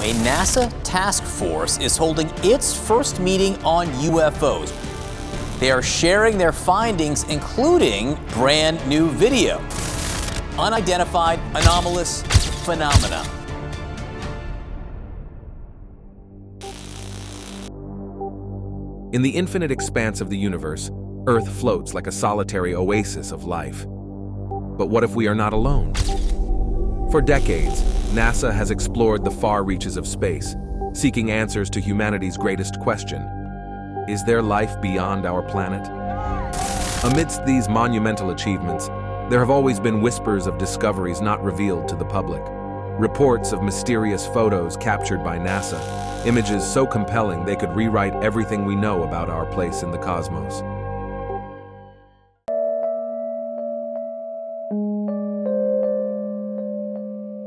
a NASA task force is holding its first meeting on UFOs. They are sharing their findings, including brand new video. Unidentified anomalous phenomena. In the infinite expanse of the universe, Earth floats like a solitary oasis of life. But what if we are not alone? For decades, NASA has explored the far reaches of space, seeking answers to humanity's greatest question: is there life beyond our planet? Amidst these monumental achievements, there have always been whispers of discoveries not revealed to the public. Reports of mysterious photos captured by NASA, images so compelling they could rewrite everything we know about our place in the cosmos.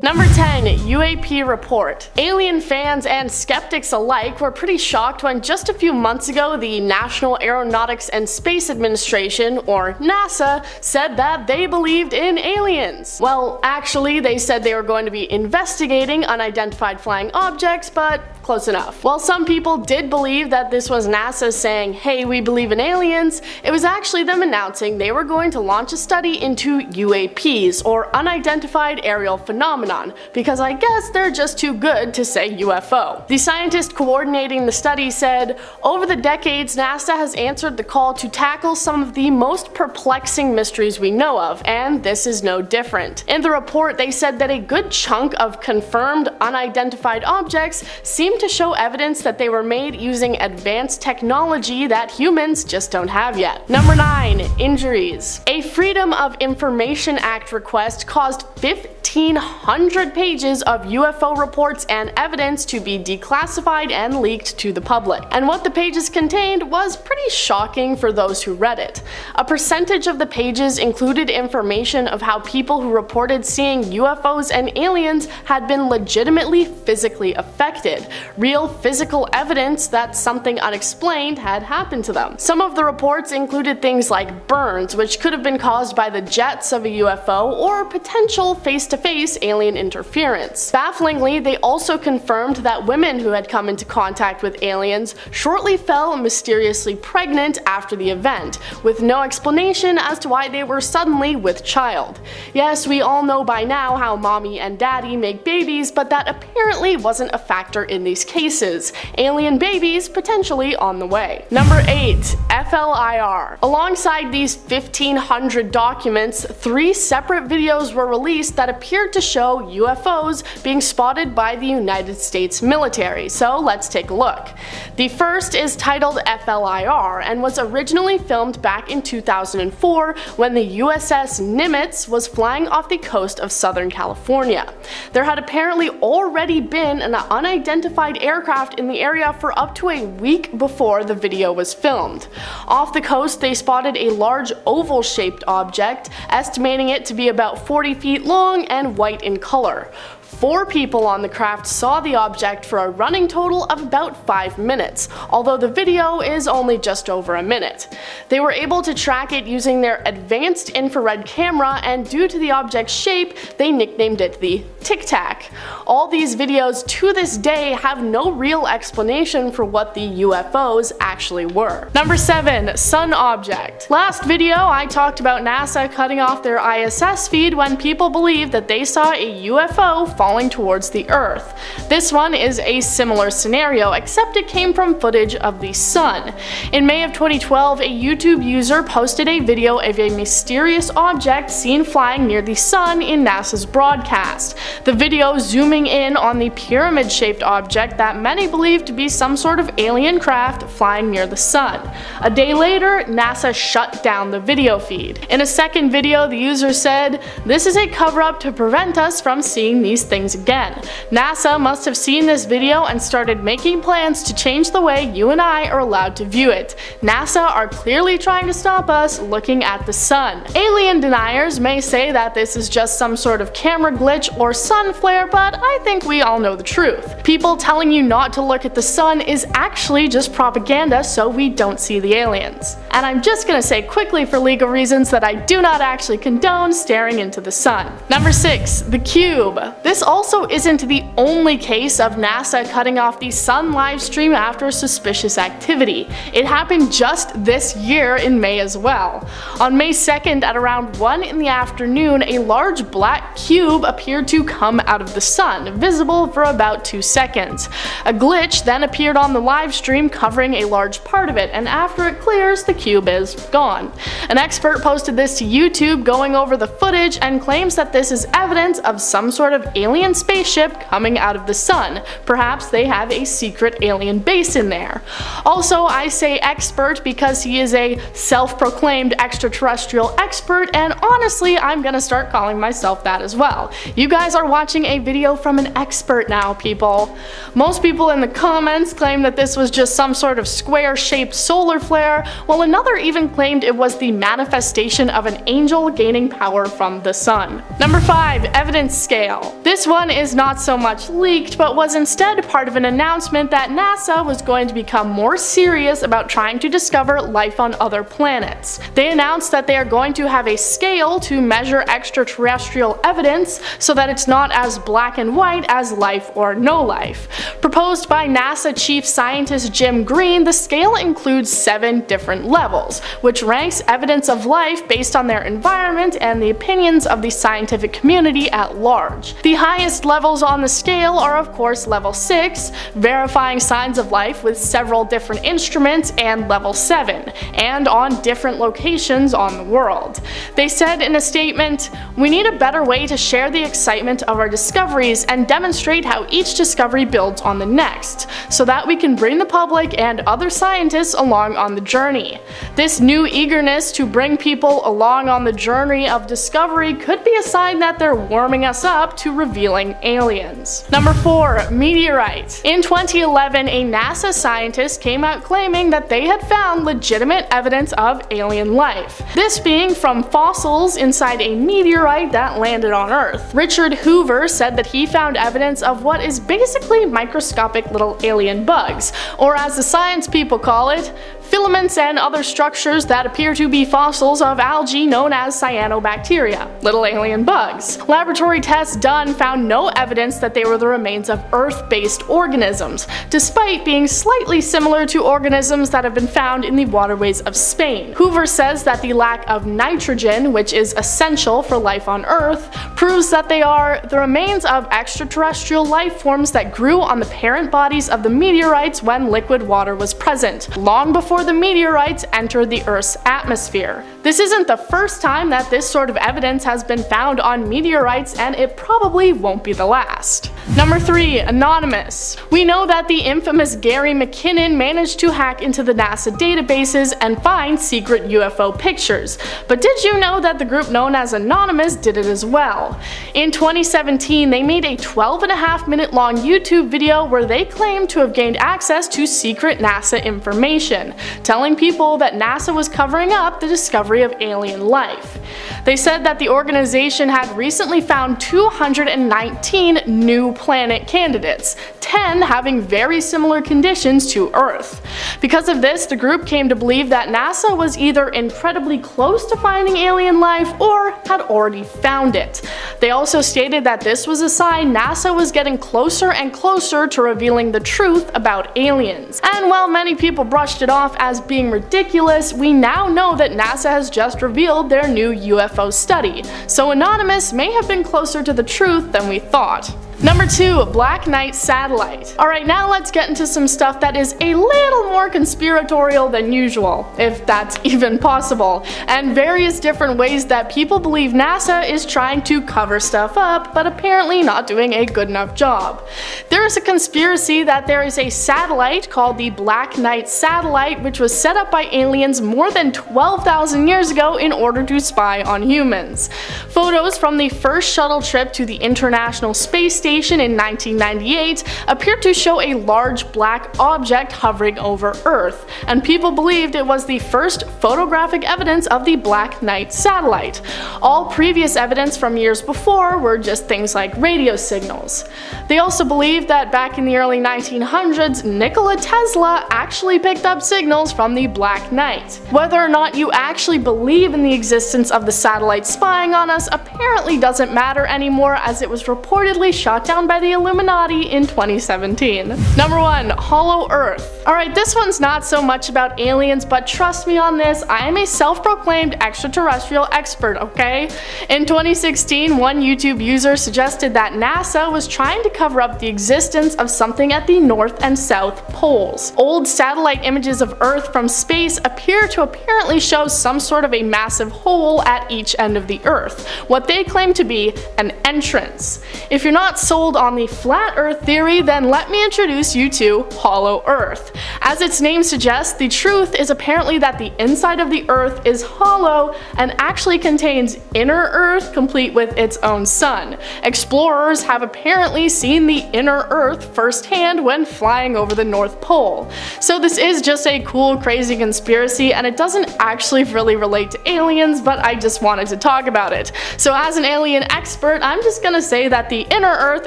Number 10. UAP report. Alien fans and skeptics alike were pretty shocked when just a few months ago the National Aeronautics and Space Administration, or NASA, said that they believed in aliens. Well, actually, they said they were going to be investigating unidentified flying objects, but close enough. While some people did believe that this was NASA saying, hey, we believe in aliens, it was actually them announcing they were going to launch a study into UAPs, or unidentified aerial phenomenon, because I guess they're just too good to say UFO. The scientist coordinating the study said, over the decades, NASA has answered the call to tackle some of the most perplexing mysteries we know of, and this is no different. In the report, they said that a good chunk of confirmed unidentified objects seem to show evidence that they were made using advanced technology that humans just don't have yet. Number 9. Injuries. A Freedom of Information Act request caused 1,500 pages of UFO reports and evidence to be declassified and leaked to the public. And what the pages contained was pretty shocking for those who read it. A percentage of the pages included information of how people who reported seeing UFOs and aliens had been legitimately physically affected. Real physical evidence that something unexplained had happened to them. Some of the reports included things like burns, which could have been caused by the jets of a UFO, or potential face-to-face alien interference. Bafflingly, they also confirmed that women who had come into contact with aliens shortly fell mysteriously pregnant after the event, with no explanation as to why they were suddenly with child. Yes, we all know by now how mommy and daddy make babies, but that apparently wasn't a factor in these cases. Alien babies potentially on the way. Number 8. FLIR. Alongside these 1,500 documents, 3 separate videos were released that appeared to show UFOs being spotted by the United States military, so let's take a look. The first is titled FLIR and was originally filmed back in 2004 when the USS Nimitz was flying off the coast of Southern California. There had apparently already been an unidentified aircraft in the area for up to a week before the video was filmed. Off the coast, they spotted a large oval-shaped object, estimating it to be about 40 feet long and white in color. 4 people on the craft saw the object for a running total of about 5 minutes, although the video is only just over a minute. They were able to track it using their advanced infrared camera, and due to the object's shape, they nicknamed it the Tic Tac. All these videos to this day have no real explanation for what the UFOs actually were. Number 7. Sun Object. Last video, I talked about NASA cutting off their ISS feed when people believed that they saw a UFO falling towards the Earth. This one is a similar scenario, except it came from footage of the sun. In May of 2012, a YouTube user posted a video of a mysterious object seen flying near the sun in NASA's broadcast. The video zooming in on the pyramid-shaped object that many believe to be some sort of alien craft flying near the sun. A day later, NASA shut down the video feed. In a second video, the user said, "This is a cover-up to prevent us from seeing these things again. NASA must have seen this video and started making plans to change the way you and I are allowed to view it. NASA are clearly trying to stop us looking at the sun." Alien deniers may say that this is just some sort of camera glitch or sun flare, but I think we all know the truth. People telling you not to look at the sun is actually just propaganda so we don't see the aliens. And I'm just gonna say quickly for legal reasons that I do not actually condone staring into the sun. Number 6. The Cube. This This also isn't the only case of NASA cutting off the sun live stream after suspicious activity. It happened just this year in May as well. On May 2nd at around 1 in the afternoon, a large black cube appeared to come out of the sun, visible for about 2 seconds. A glitch then appeared on the live stream covering a large part of it, and after it clears, the cube is gone. An expert posted this to YouTube going over the footage and claims that this is evidence of some sort of alien spaceship coming out of the sun. Perhaps they have a secret alien base in there. Also, I say expert because he is a self-proclaimed extraterrestrial expert, and honestly, I'm gonna start calling myself that as well. You guys are watching a video from an expert now, people. Most people in the comments claim that this was just some sort of square-shaped solar flare, while another even claimed it was the manifestation of an angel gaining power from the sun. Number 5. Evidence scale. This one is not so much leaked, but was instead part of an announcement that NASA was going to become more serious about trying to discover life on other planets. They announced that they are going to have a scale to measure extraterrestrial evidence so that it's not as black and white as life or no life. Proposed by NASA Chief Scientist Jim Green, the scale includes 7 different levels, which ranks evidence of life based on their environment and the opinions of the scientific community at large. The highest levels on the scale are of course level 6, verifying signs of life with several different instruments, and level 7, and on different locations on the world. They said in a statement, "We need a better way to share the excitement of our discoveries and demonstrate how each discovery builds on the next, so that we can bring the public and other scientists along on the journey. This new eagerness to bring people along on the journey of discovery could be a sign that they're warming us up to revealing aliens." Number 4. Meteorite. In 2011, a NASA scientist came out claiming that they had found legitimate evidence of alien life, this being from fossils inside a meteorite that landed on Earth. Richard Hoover said that he found evidence of what is basically microscopic little alien bugs, or as the science people call it, filaments and other structures that appear to be fossils of algae known as cyanobacteria, little alien bugs. Laboratory tests done found no evidence that they were the remains of Earth-based organisms, despite being slightly similar to organisms that have been found in the waterways of Spain. Hoover says that the lack of nitrogen, which is essential for life on Earth, proves that they are the remains of extraterrestrial life forms that grew on the parent bodies of the meteorites when liquid water was present, long before the meteorites entered the Earth's atmosphere. This isn't the first time that this sort of evidence has been found on meteorites, and it probably won't be the last. Number 3. Anonymous. We know that the infamous Gary McKinnon managed to hack into the NASA databases and find secret UFO pictures, but did you know that the group known as Anonymous did it as well? In 2017, they made a 12.5-minute long YouTube video where they claimed to have gained access to secret NASA information, telling people that NASA was covering up the discovery of alien life. They said that the organization had recently found 219 new planet candidates, 10 having very similar conditions to Earth. Because of this, the group came to believe that NASA was either incredibly close to finding alien life or had already found it. They also stated that this was a sign NASA was getting closer and closer to revealing the truth about aliens. And while many people brushed it off as being ridiculous, we now know that NASA has just revealed their new UFO study, so Anonymous may have been closer to the truth than we thought. Number 2. Black Knight Satellite. Alright, now let's get into some stuff that is a little more conspiratorial than usual, if that's even possible, and various different ways that people believe NASA is trying to cover stuff up, but apparently not doing a good enough job. There is a conspiracy that there is a satellite called the Black Knight Satellite, which was set up by aliens more than 12,000 years ago in order to spy on humans. Photos from the first shuttle trip to the International Space Station station in 1998 appeared to show a large black object hovering over Earth, and people believed it was the first photographic evidence of the Black Knight satellite. All previous evidence from years before were just things like radio signals. They also believed that back in the early 1900s, Nikola Tesla actually picked up signals from the Black Knight. Whether or not you actually believe in the existence of the satellite spying on us apparently doesn't matter anymore, as it was reportedly shot down by the Illuminati in 2017. Number 1. Hollow Earth. Alright, this one's not so much about aliens, but trust me on this, I am a self-proclaimed extraterrestrial expert, okay? In 2016, one YouTube user suggested that NASA was trying to cover up the existence of something at the North and South poles. Old satellite images of Earth from space appear to apparently show some sort of a massive hole at each end of the Earth, what they claim to be an entrance. If you're not sold on the flat Earth theory, then let me introduce you to Hollow Earth. As its name suggests, the truth is apparently that the inside of the Earth is hollow and actually contains inner Earth complete with its own sun. Explorers have apparently seen the inner Earth firsthand when flying over the North Pole. So this is just a cool, crazy conspiracy, and it doesn't actually really relate to aliens, but I just wanted to talk about it. So as an alien expert, I'm just gonna say that the inner Earth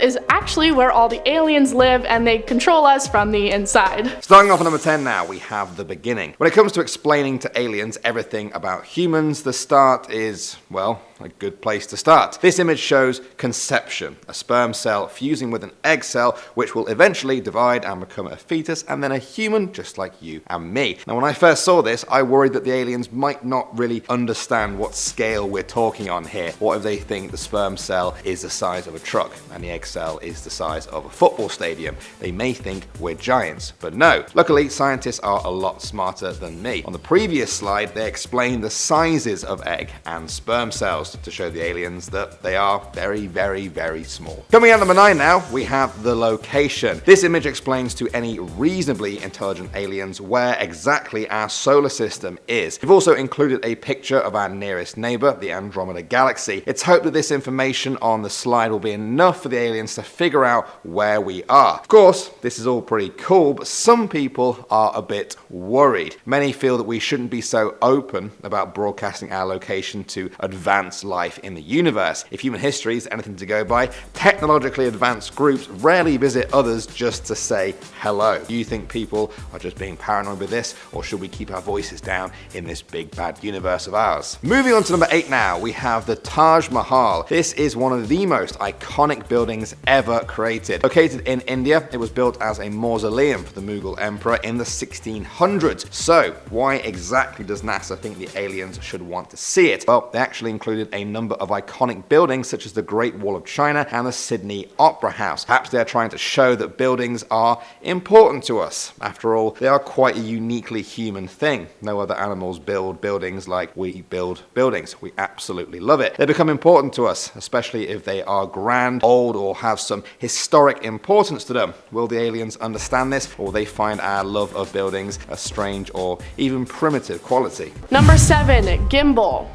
is actually where all the aliens live, and they control us from the inside. Starting off at number 10 now, we have the beginning. When it comes to explaining to aliens everything about humans, the start is, well, a good place to start. This image shows conception, a sperm cell fusing with an egg cell, which will eventually divide and become a fetus and then a human just like you and me. Now, when I first saw this, I worried that the aliens might not really understand what scale we're talking on here. What if they think the sperm cell is the size of a truck and the egg cell is the size of a football stadium? They may think we're giants, but no. Luckily, scientists are a lot smarter than me. On the previous slide, they explained the sizes of egg and sperm cells to show the aliens that they are very, very, very small. Coming out number 9 now, we have the location. This image explains to any reasonably intelligent aliens where exactly our solar system is. We've also included a picture of our nearest neighbor, the Andromeda Galaxy. It's hoped that this information on the slide will be enough for the aliens to figure out where we are. Of course, this is all pretty cool, but some people are a bit worried. Many feel that we shouldn't be so open about broadcasting our location to advanced life in the universe. If human history is anything to go by, technologically advanced groups rarely visit others just to say hello. Do you think people are just being paranoid with this, or should we keep our voices down in this big bad universe of ours? Moving on to number 8 now, we have the Taj Mahal. This is one of the most iconic buildings ever created. Located in India, it was built as a mausoleum for the Mughal emperor in the 1600s. So why exactly does NASA think the aliens should want to see it? Well, they actually included a number of iconic buildings such as the Great Wall of China and the Sydney Opera House. Perhaps they're trying to show that buildings are important to us. After all, they are quite a uniquely human thing. No other animals build buildings like we build buildings. We absolutely love it. They become important to us, especially if they are grand, old, or have some historic importance to them. Will the aliens understand this, or will they find our love of buildings a strange or even primitive quality? Number 7. Gimbal.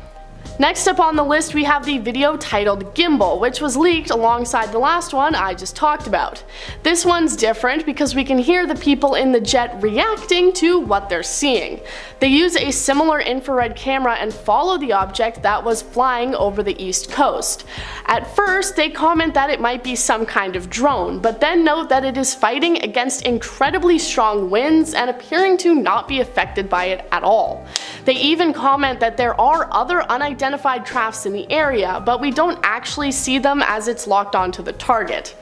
Next up on the list, we have the video titled Gimbal, which was leaked alongside the last one I just talked about. This one's different because we can hear the people in the jet reacting to what they're seeing. They use a similar infrared camera and follow the object that was flying over the East Coast. At first, they comment that it might be some kind of drone, but then note that it is fighting against incredibly strong winds and appearing to not be affected by it at all. They even comment that there are other unidentified crafts in the area, but we don't actually see them as it's locked onto the target.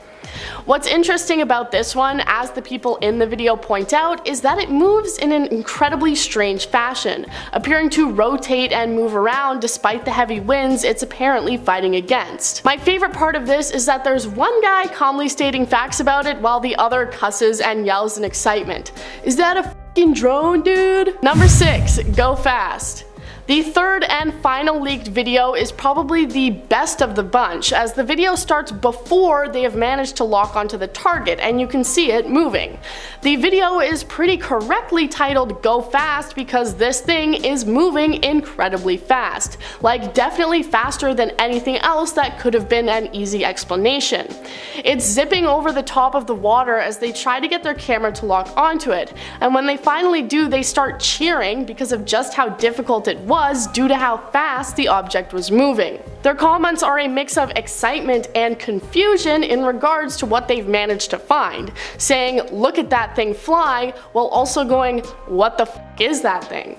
What's interesting about this one, as the people in the video point out, is that it moves in an incredibly strange fashion, appearing to rotate and move around despite the heavy winds it's apparently fighting against. My favorite part of this is that there's one guy calmly stating facts about it while the other cusses and yells in excitement. Is that a f***ing drone, dude? Number 6. Go fast. The third and final leaked video is probably the best of the bunch, as the video starts before they have managed to lock onto the target and you can see it moving. The video is pretty correctly titled "Go Fast" because this thing is moving incredibly fast, like definitely faster than anything else that could have been an easy explanation. It's zipping over the top of the water as they try to get their camera to lock onto it, and when they finally do, they start cheering because of just how difficult it was due to how fast the object was moving. Their comments are a mix of excitement and confusion in regards to what they've managed to find, saying "look at that thing fly," while also going "what the f is that thing?"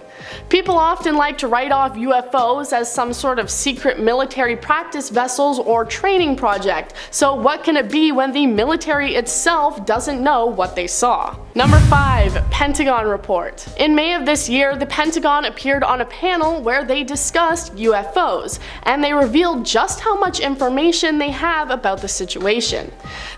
People often like to write off UFOs as some sort of secret military practice vessels or training project, so what can it be when the military itself doesn't know what they saw? Number 5. Pentagon Report. In May of this year, the Pentagon appeared on a panel where they discussed UFOs, and they revealed just how much information they have about the situation.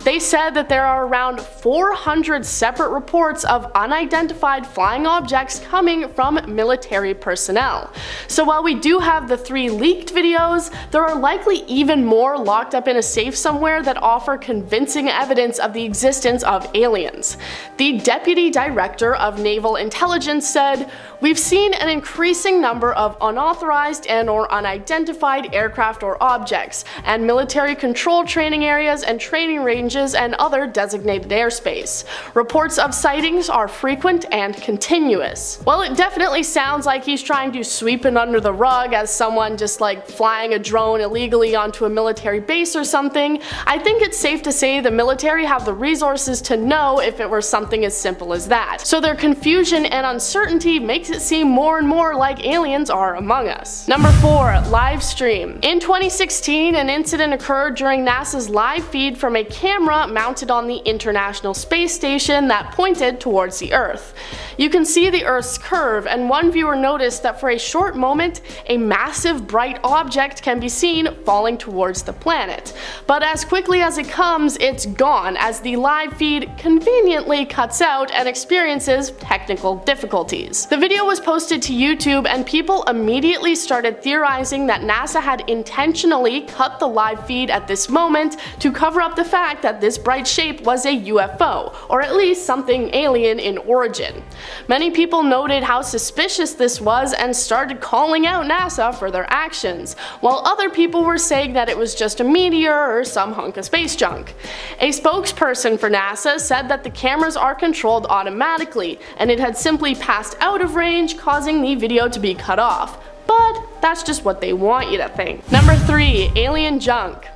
They said that there are around 400 separate reports of unidentified flying objects coming from military personnel. So while we do have the 3 leaked videos, there are likely even more locked up in a safe somewhere that offer convincing evidence of the existence of aliens. The Deputy Director of Naval Intelligence said, "We've seen an increasing number of unauthorized and/or unidentified aircraft or objects, and military control training areas and training ranges and other designated airspace. Reports of sightings are frequent and continuous." Well, it definitely sounds like he's trying to sweep it under the rug as someone just like flying a drone illegally onto a military base or something. I think it's safe to say the military have the resources to know if it were something as simple as that. So their confusion and uncertainty makes it seem more and more like aliens are among us. Number 4. Live stream. In 2016, an incident occurred during NASA's live feed from a camera mounted on the International Space Station that pointed towards the Earth. You can see the Earth's curve, and one viewer noticed that for a short moment, a massive bright object can be seen falling towards the planet. But as quickly as it comes, it's gone as the live feed conveniently cuts out and experiences technical difficulties. The video was posted to YouTube, and people immediately started theorizing that NASA had intentionally cut the live feed at this moment to cover up the fact that this bright shape was a UFO, or at least something alien in origin. Many people noted how suspicious this was and started calling out NASA for their actions, while other people were saying that it was just a meteor or some hunk of space junk. A spokesperson for NASA said that the cameras are controlled automatically, and it had simply passed out of range, causing the video to be cut off. But that's just what they want you to think. Number 3. Alien junk.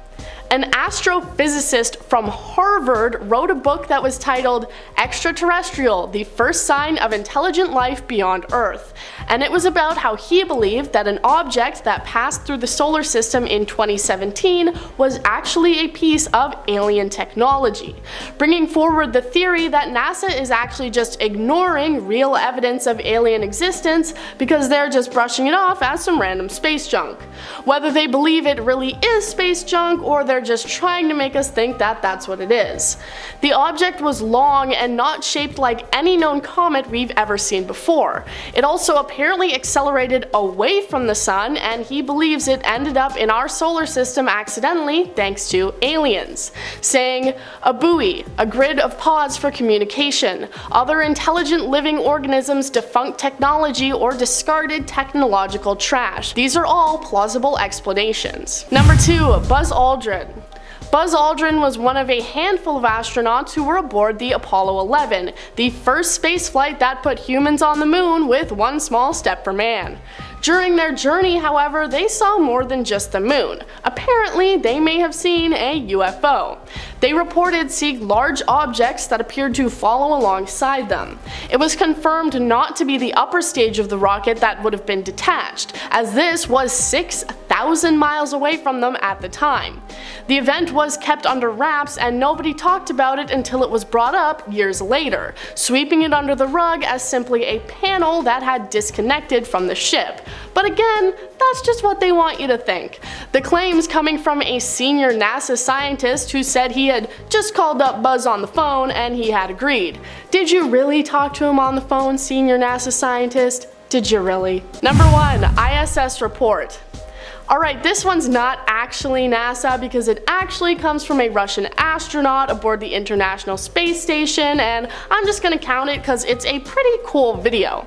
An astrophysicist from Harvard wrote a book that was titled "Extraterrestrial: The First Sign of Intelligent Life Beyond Earth," and it was about how he believed that an object that passed through the solar system in 2017 was actually a piece of alien technology, bringing forward the theory that NASA is actually just ignoring real evidence of alien existence because they're just brushing it off as some random space junk. Whether they believe it really is space junk or they're just trying to make us think that that's what it is. The object was long and not shaped like any known comet we've ever seen before. It also apparently accelerated away from the sun, and he believes it ended up in our solar system accidentally thanks to aliens, saying, "A buoy, a grid of pods for communication, other intelligent living organisms, defunct technology, or discarded technological trash. These are all plausible explanations." Number 2. Buzz Aldrin. Buzz Aldrin was one of a handful of astronauts who were aboard the Apollo 11, the first spaceflight that put humans on the moon with one small step for man. During their journey, however, they saw more than just the moon. Apparently, they may have seen a UFO. They reported seeing large objects that appeared to follow alongside them. It was confirmed not to be the upper stage of the rocket that would have been detached, as this was 6,000 miles away from them at the time. The event was kept under wraps, and nobody talked about it until it was brought up years later, sweeping it under the rug as simply a panel that had disconnected from the ship. But again, that's just what they want you to think. The claims coming from a senior NASA scientist who said he had just called up Buzz on the phone and he had agreed. Did you really talk to him on the phone, senior NASA scientist? Did you really? Number 1, ISS report. Alright, this one's not actually NASA because it actually comes from a Russian astronaut aboard the International Space Station, and I'm just gonna count it because it's a pretty cool video.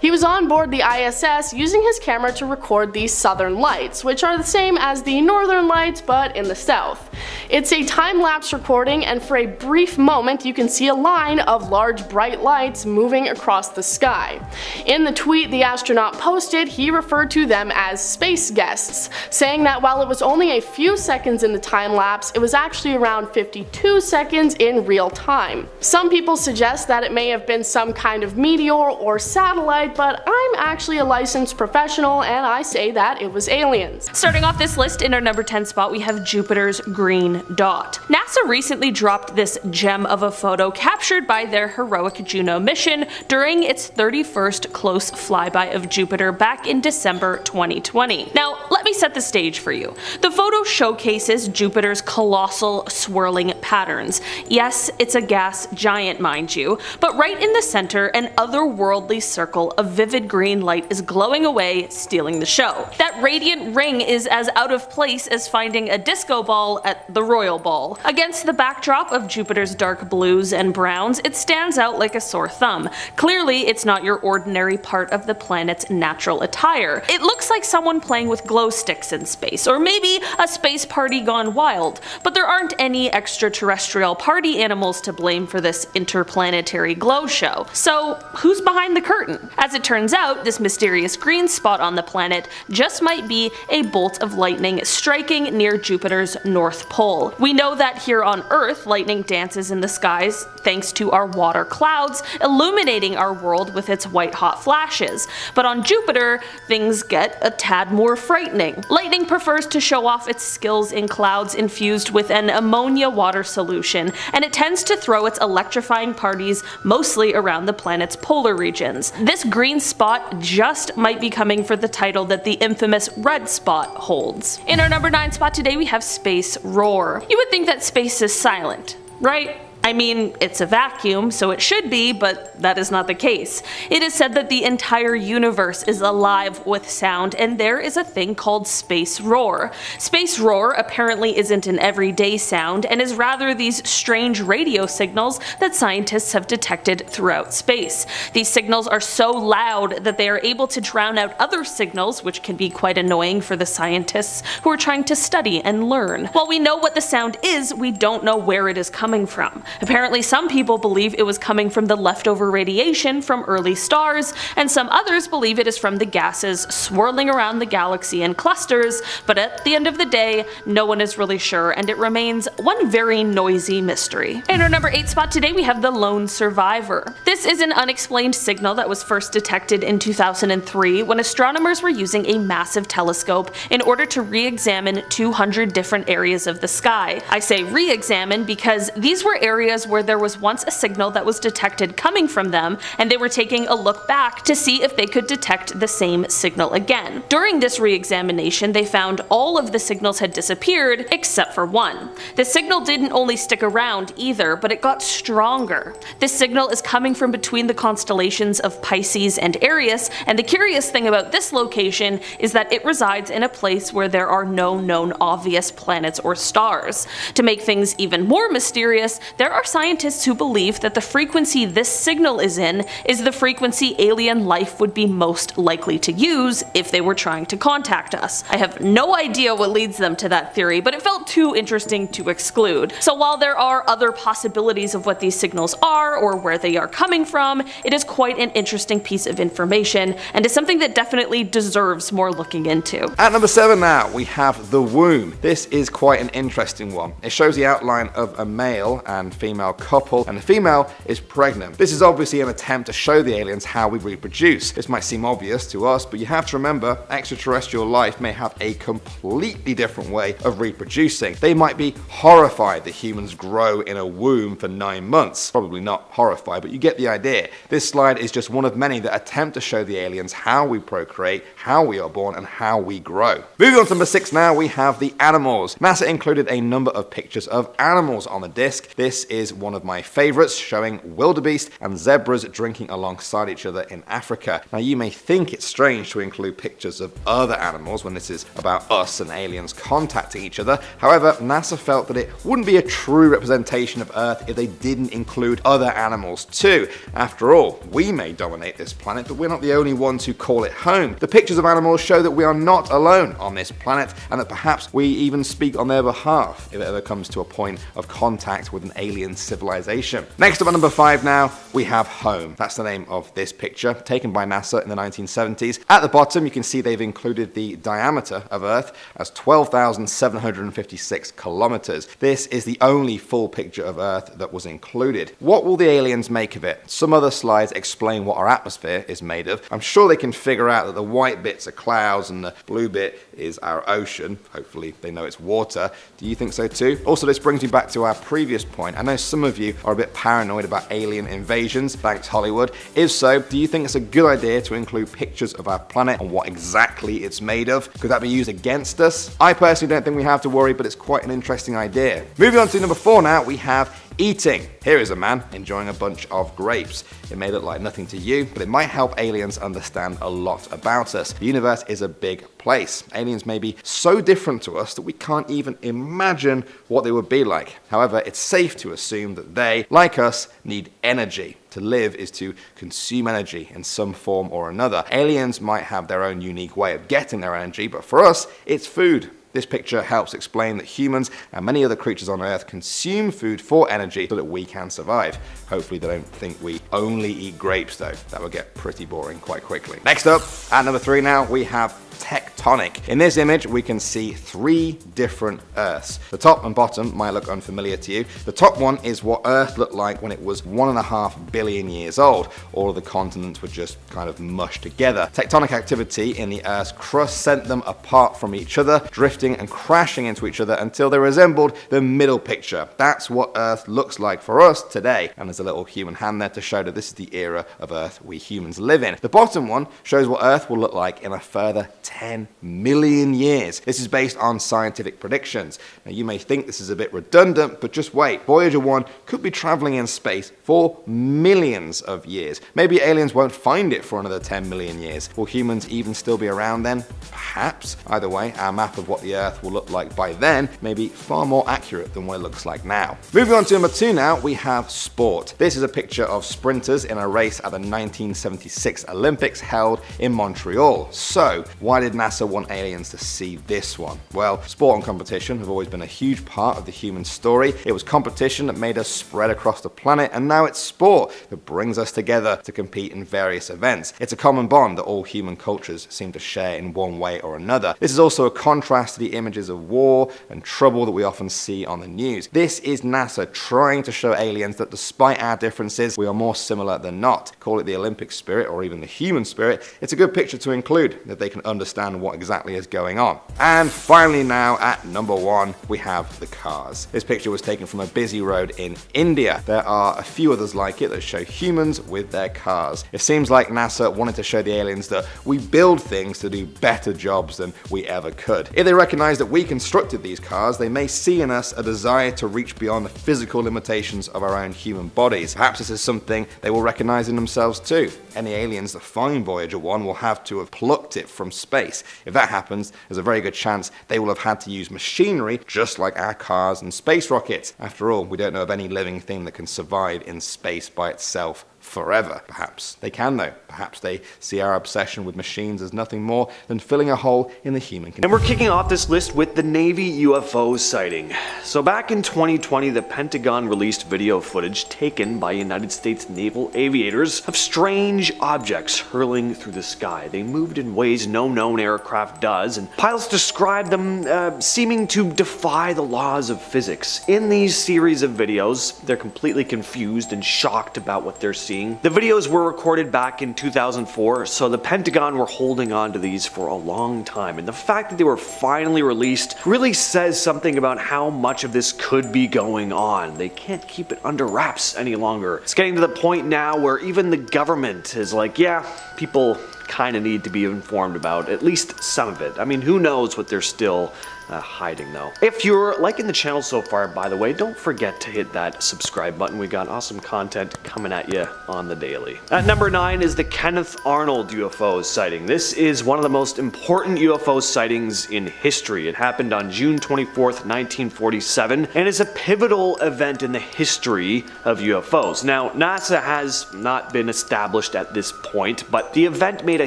He was on board the ISS using his camera to record the southern lights, which are the same as the northern lights but in the south. It's a time-lapse recording, and for a brief moment you can see a line of large bright lights moving across the sky. In the tweet the astronaut posted, he referred to them as space guests, saying that while it was only a few seconds in the time-lapse, it was actually around 52 seconds in real time. Some people suggest that it may have been some kind of meteor or satellite, but I'm actually a licensed professional and I say that it was aliens. Starting off this list, in our number 10 spot we have Jupiter's green dot. NASA recently dropped this gem of a photo captured by their heroic Juno mission during its 31st close flyby of Jupiter back in December 2020. Now, let me set the stage for you. The photo showcases Jupiter's colossal swirling patterns. Yes, it's a gas giant, mind you, but right in the center, an otherworldly circle of vivid green light is glowing away, stealing the show. That radiant ring is as out of place as finding a disco ball at the Royal Ball. Against the backdrop of Jupiter's dark blues and browns, it stands out like a sore thumb. Clearly, it's not your ordinary part of the planet's natural attire. It looks like someone playing with glow sticks in space, or maybe a space party gone wild, but there aren't any extraterrestrial party animals to blame for this interplanetary glow show. So, who's behind the curtain? As it turns out, this mysterious green spot on the planet just might be a bolt of lightning striking near Jupiter's North Pole. We know that here on Earth, lightning dances in the skies thanks to our water clouds, illuminating our world with its white-hot flashes. But on Jupiter, things get a tad more frightening. Lightning prefers to show off its skills in clouds infused with an ammonia water solution, and it tends to throw its electrifying parties mostly around the planet's polar regions. This green spot just might be coming for the title that the infamous red spot holds. In our number 9 spot today we have space roar. You would think that space is silent, right? I mean, it's a vacuum, so it should be, but that is not the case. It is said that the entire universe is alive with sound, and there is a thing called space roar. Space roar apparently isn't an everyday sound, and is rather these strange radio signals that scientists have detected throughout space. These signals are so loud that they are able to drown out other signals, which can be quite annoying for the scientists who are trying to study and learn. While we know what the sound is, we don't know where it is coming from. Apparently some people believe it was coming from the leftover radiation from early stars, and some others believe it is from the gases swirling around the galaxy in clusters, but at the end of the day, no one is really sure, and it remains one very noisy mystery. In our number 8 spot today we have the lone survivor. This is an unexplained signal that was first detected in 2003 when astronomers were using a massive telescope in order to re-examine 200 different areas of the sky. I say re-examine because these were areas where there was once a signal that was detected coming from them, and they were taking a look back to see if they could detect the same signal again. During this re-examination, they found all of the signals had disappeared except for one. The signal didn't only stick around either, but it got stronger. This signal is coming from between the constellations of Pisces and Arius, and the curious thing about this location is that it resides in a place where there are no known obvious planets or stars. To make things even more mysterious, there are scientists who believe that the frequency this signal is in is the frequency alien life would be most likely to use if they were trying to contact us. I have no idea what leads them to that theory, but it felt too interesting to exclude. So while there are other possibilities of what these signals are or where they are coming from, it is quite an interesting piece of information and is something that definitely deserves more looking into. At number 7 now, we have the womb. This is quite an interesting one. It shows the outline of a male and female couple, and the female is pregnant. This is obviously an attempt to show the aliens how we reproduce. This might seem obvious to us, but you have to remember extraterrestrial life may have a completely different way of reproducing. They might be horrified that humans grow in a womb for 9 months. Probably not horrified, but you get the idea. This slide is just one of many that attempt to show the aliens how we procreate, how we are born, and how we grow. Moving on to number 6 now, we have the animals. NASA included a number of pictures of animals on the disc. This is one of my favorites, showing wildebeest and zebras drinking alongside each other in Africa. Now, you may think it's strange to include pictures of other animals when this is about us and aliens contacting each other. However, NASA felt that it wouldn't be a true representation of Earth if they didn't include other animals too. After all, we may dominate this planet, but we're not the only ones who call it home. The pictures of animals show that we are not alone on this planet, and that perhaps we even speak on their behalf if it ever comes to a point of contact with an alien civilization. Next up at number 5 now, we have home. That's the name of this picture, taken by NASA in the 1970s. At the bottom, you can see they've included the diameter of Earth as 12,756 kilometers. This is the only full picture of Earth that was included. What will the aliens make of it? Some other slides explain what our atmosphere is made of. I'm sure they can figure out that the white bits are clouds and the blue bit is our ocean. Hopefully they know it's water. Do you think so too? Also, this brings me back to our previous point. I know some of you are a bit paranoid about alien invasions, thanks Hollywood. If so, do you think it's a good idea to include pictures of our planet and what exactly it's made of? Could that be used against us? I personally don't think we have to worry, but it's quite an interesting idea. Moving on to number 4 now, we have eating. Here is a man enjoying a bunch of grapes. It may look like nothing to you, but it might help aliens understand a lot about us. The universe is a big place. Aliens may be so different to us that we can't even imagine what they would be like. However, it's safe to assume that they, like us, need energy. To live is to consume energy in some form or another. Aliens might have their own unique way of getting their energy, but for us, it's food. This picture helps explain that humans and many other creatures on Earth consume food for energy so that we can survive. Hopefully they don't think we only eat grapes though. That would get pretty boring quite quickly. Next up, at number 3 now, we have tectonic. In this image, we can see 3 different Earths. The top and bottom might look unfamiliar to you. The top one is what Earth looked like when it was 1.5 billion years old. All of the continents were just kind of mushed together. Tectonic activity in the Earth's crust sent them apart from each other, drifting and crashing into each other until they resembled the middle picture. That's what Earth looks like for us today. And there's a little human hand there to show that this is the era of Earth we humans live in. The bottom one shows what Earth will look like in a further 10 million years. This is based on scientific predictions. Now, you may think this is a bit redundant, but just wait. Voyager 1 could be traveling in space for millions of years. Maybe aliens won't find it for another 10 million years. Will humans even still be around then? Perhaps. Either way, our map of what the Earth will look like by then may be far more accurate than what it looks like now. Moving on to number 2 now, we have sport. This is a picture of sprinters in a race at the 1976 Olympics held in Montreal. So, why did NASA want aliens to see this one? Well, sport and competition have always been a huge part of the human story. It was competition that made us spread across the planet, and now it's sport that brings us together to compete in various events. It's a common bond that all human cultures seem to share in one way or another. This is also a contrast to the images of war and trouble that we often see on the news. This is NASA trying to show aliens that despite our differences, we are more similar than not. Call it the Olympic spirit or even the human spirit. It's a good picture to include if they can understand what exactly is going on. And finally now, at number 1, we have the cars. This picture was taken from a busy road in India. There are a few others like it that show humans with their cars. It seems like NASA wanted to show the aliens that we build things to do better jobs than we ever could. If they recognize that we constructed these cars, they may see in us a desire to reach beyond the physical limitations of our own human bodies. Perhaps this is something they will recognize in themselves too. Any aliens that find Voyager 1 will have to have plucked it from space. If that happens, there's a very good chance they will have had to use machinery just like our cars and space rockets. After all, we don't know of any living thing that can survive in space by itself forever. Perhaps they can though. Perhaps they see our obsession with machines as nothing more than filling a hole in the human condition. And we're kicking off this list with the Navy UFO sighting. So back in 2020, the Pentagon released video footage taken by United States naval aviators of strange objects hurling through the sky. They moved in ways no known aircraft does, and pilots described them seeming to defy the laws of physics. In these series of videos, they're completely confused and shocked about what they're seeing. The videos were recorded back in 2004, so the Pentagon were holding on to these for a long time, and the fact that they were finally released really says something about how much of this could be going on. They can't keep it under wraps any longer. It's getting to the point now where even the government is like, yeah, people kind of need to be informed about at least some of it. I mean, who knows what they're still hiding though. If you're liking the channel so far, by the way, don't forget to hit that subscribe button. We got awesome content coming at you on the daily. At number 9 is the Kenneth Arnold UFO sighting. This is one of the most important UFO sightings in history. It happened on June 24th, 1947, and is a pivotal event in the history of UFOs. Now, NASA has not been established at this point, but the event made a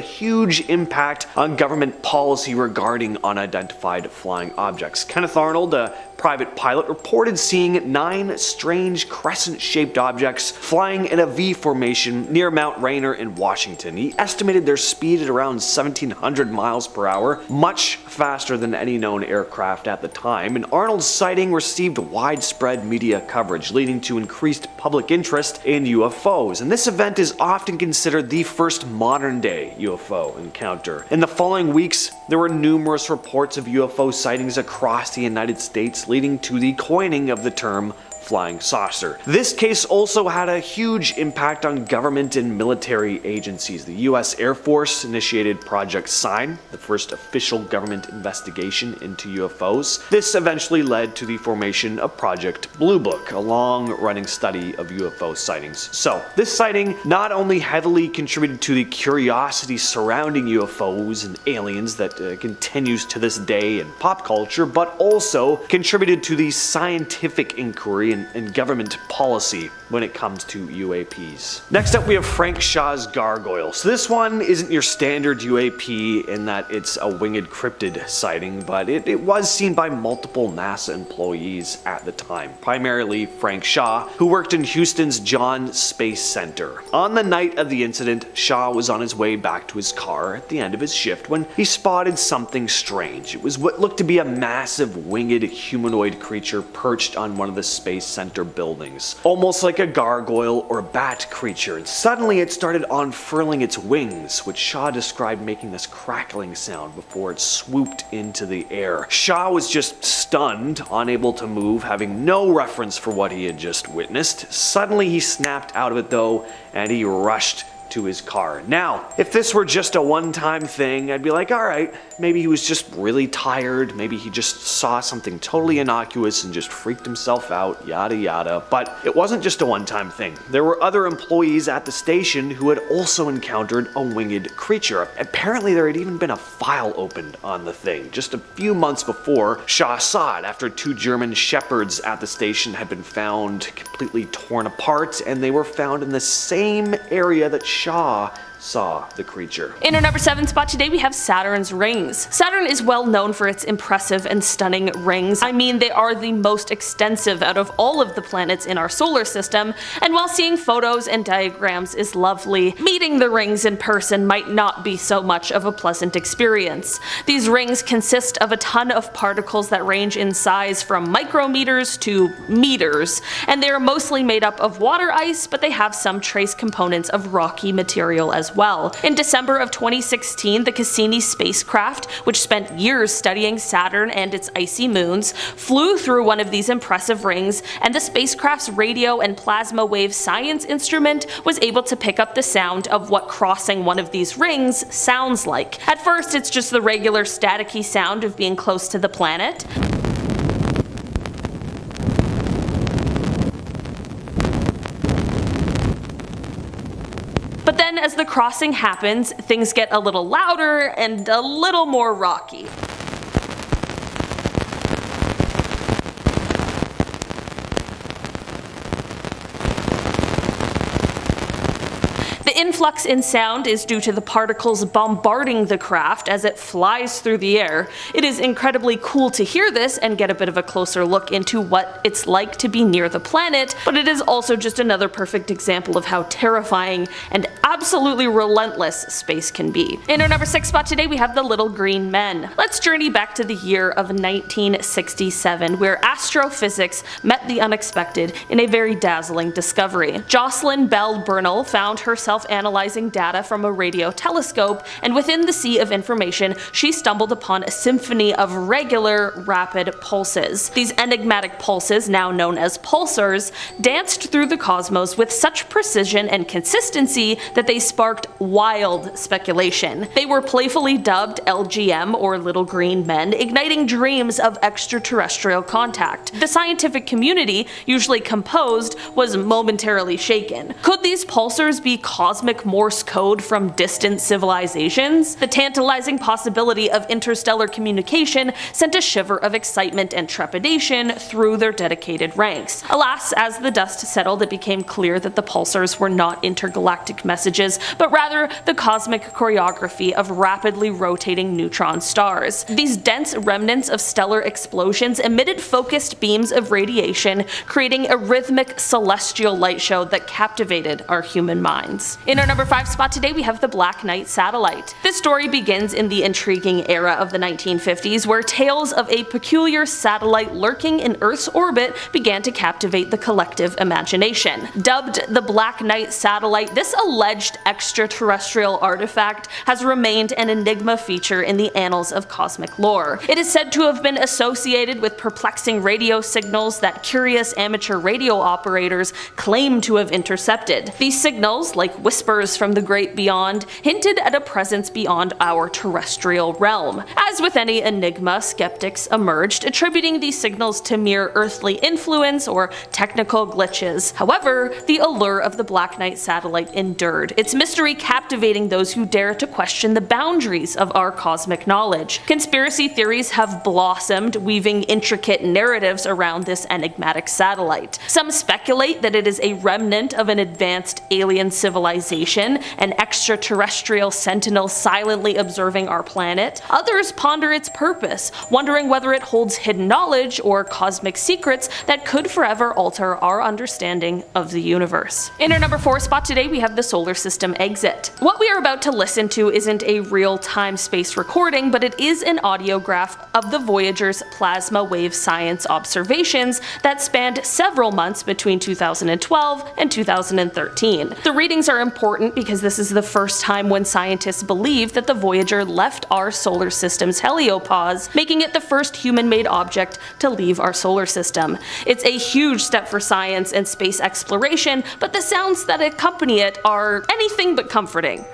huge impact on government policy regarding unidentified flying objects. Kenneth Arnold, a private pilot, reported seeing 9 strange crescent-shaped objects flying in a V formation near Mount Rainier in Washington. He estimated their speed at around 1,700 miles per hour, much faster than any known aircraft at the time, and Arnold's sighting received widespread media coverage, leading to increased public interest in UFOs, and this event is often considered the first modern-day UFO encounter. In the following weeks, there were numerous reports of UFO sightings across the United States, leading to the coining of the term flying saucer. This case also had a huge impact on government and military agencies. The US Air Force initiated Project Sign, the first official government investigation into UFOs. This eventually led to the formation of Project Blue Book, a long-running study of UFO sightings. So, this sighting not only heavily contributed to the curiosity surrounding UFOs and aliens that continues to this day in pop culture, but also contributed to the scientific inquiry and government policy when it comes to UAPs. Next up, we have Frank Shaw's gargoyle. So this one isn't your standard UAP in that it's a winged cryptid sighting, but it was seen by multiple NASA employees at the time, primarily Frank Shaw, who worked in Houston's Johns Space Center. On the night of the incident, Shaw was on his way back to his car at the end of his shift when he spotted something strange. It was what looked to be a massive winged humanoid creature perched on one of the Space Center buildings, almost like a gargoyle or bat creature, and suddenly it started unfurling its wings, which Shaw described making this crackling sound before it swooped into the air. Shaw was just stunned, unable to move, having no reference for what he had just witnessed. Suddenly he snapped out of it though, and he rushed to his car. Now, if this were just a one-time thing, I'd be like, alright, maybe he was just really tired, maybe he just saw something totally innocuous and just freaked himself out, yada yada. But it wasn't just a one-time thing. There were other employees at the station who had also encountered a winged creature. Apparently there had even been a file opened on the thing just a few months before Shaw saw it, after 2 German shepherds at the station had been found completely torn apart, and they were found in the same area that Shaw saw the creature. In our number 7 spot today, we have Saturn's rings. Saturn is well known for its impressive and stunning rings. I mean, they are the most extensive out of all of the planets in our solar system, and while seeing photos and diagrams is lovely, meeting the rings in person might not be so much of a pleasant experience. These rings consist of a ton of particles that range in size from micrometers to meters, and they are mostly made up of water ice, but they have some trace components of rocky material as well. In December of 2016, the Cassini spacecraft, which spent years studying Saturn and its icy moons, flew through one of these impressive rings, and the spacecraft's radio and plasma wave science instrument was able to pick up the sound of what crossing one of these rings sounds like. At first, it's just the regular staticky sound of being close to the planet. But then as the crossing happens, things get a little louder and a little more rocky. The influx in sound is due to the particles bombarding the craft as it flies through the air. It is incredibly cool to hear this and get a bit of a closer look into what it's like to be near the planet, but it is also just another perfect example of how terrifying and absolutely relentless space can be. In our number 6 spot today, we have the Little Green Men. Let's journey back to the year of 1967, where astrophysics met the unexpected in a very dazzling discovery. Jocelyn Bell Bernal found herself off analyzing data from a radio telescope, and within the sea of information, she stumbled upon a symphony of regular, rapid pulses. These enigmatic pulses, now known as pulsars, danced through the cosmos with such precision and consistency that they sparked wild speculation. They were playfully dubbed LGM, or Little Green Men, igniting dreams of extraterrestrial contact. The scientific community, usually composed, was momentarily shaken. Could these pulsars be cosmic Morse code from distant civilizations? The tantalizing possibility of interstellar communication sent a shiver of excitement and trepidation through their dedicated ranks. Alas, as the dust settled, it became clear that the pulsars were not intergalactic messages, but rather the cosmic choreography of rapidly rotating neutron stars. These dense remnants of stellar explosions emitted focused beams of radiation, creating a rhythmic celestial light show that captivated our human minds. In our number 5 spot today, we have the Black Knight satellite. This story begins in the intriguing era of the 1950s, where tales of a peculiar satellite lurking in Earth's orbit began to captivate the collective imagination. Dubbed the Black Knight satellite, this alleged extraterrestrial artifact has remained an enigma feature in the annals of cosmic lore. It is said to have been associated with perplexing radio signals that curious amateur radio operators claim to have intercepted. These signals, like whispers from the great beyond, hinted at a presence beyond our terrestrial realm. As with any enigma, skeptics emerged, attributing these signals to mere earthly influence or technical glitches. However, the allure of the Black Knight satellite endured, its mystery captivating those who dare to question the boundaries of our cosmic knowledge. Conspiracy theories have blossomed, weaving intricate narratives around this enigmatic satellite. Some speculate that it is a remnant of an advanced alien civilization, an extraterrestrial sentinel silently observing our planet. Others ponder its purpose, wondering whether it holds hidden knowledge or cosmic secrets that could forever alter our understanding of the universe. In our number 4 spot today, we have the solar system exit. What we are about to listen to isn't a real-time space recording, but it is an audiograph of the Voyager's plasma wave science observations that spanned several months between 2012 and 2013. The readings are important because this is the first time when scientists believe that the Voyager left our solar system's heliopause, making it the first human-made object to leave our solar system. It's a huge step for science and space exploration, but the sounds that accompany it are anything but comforting.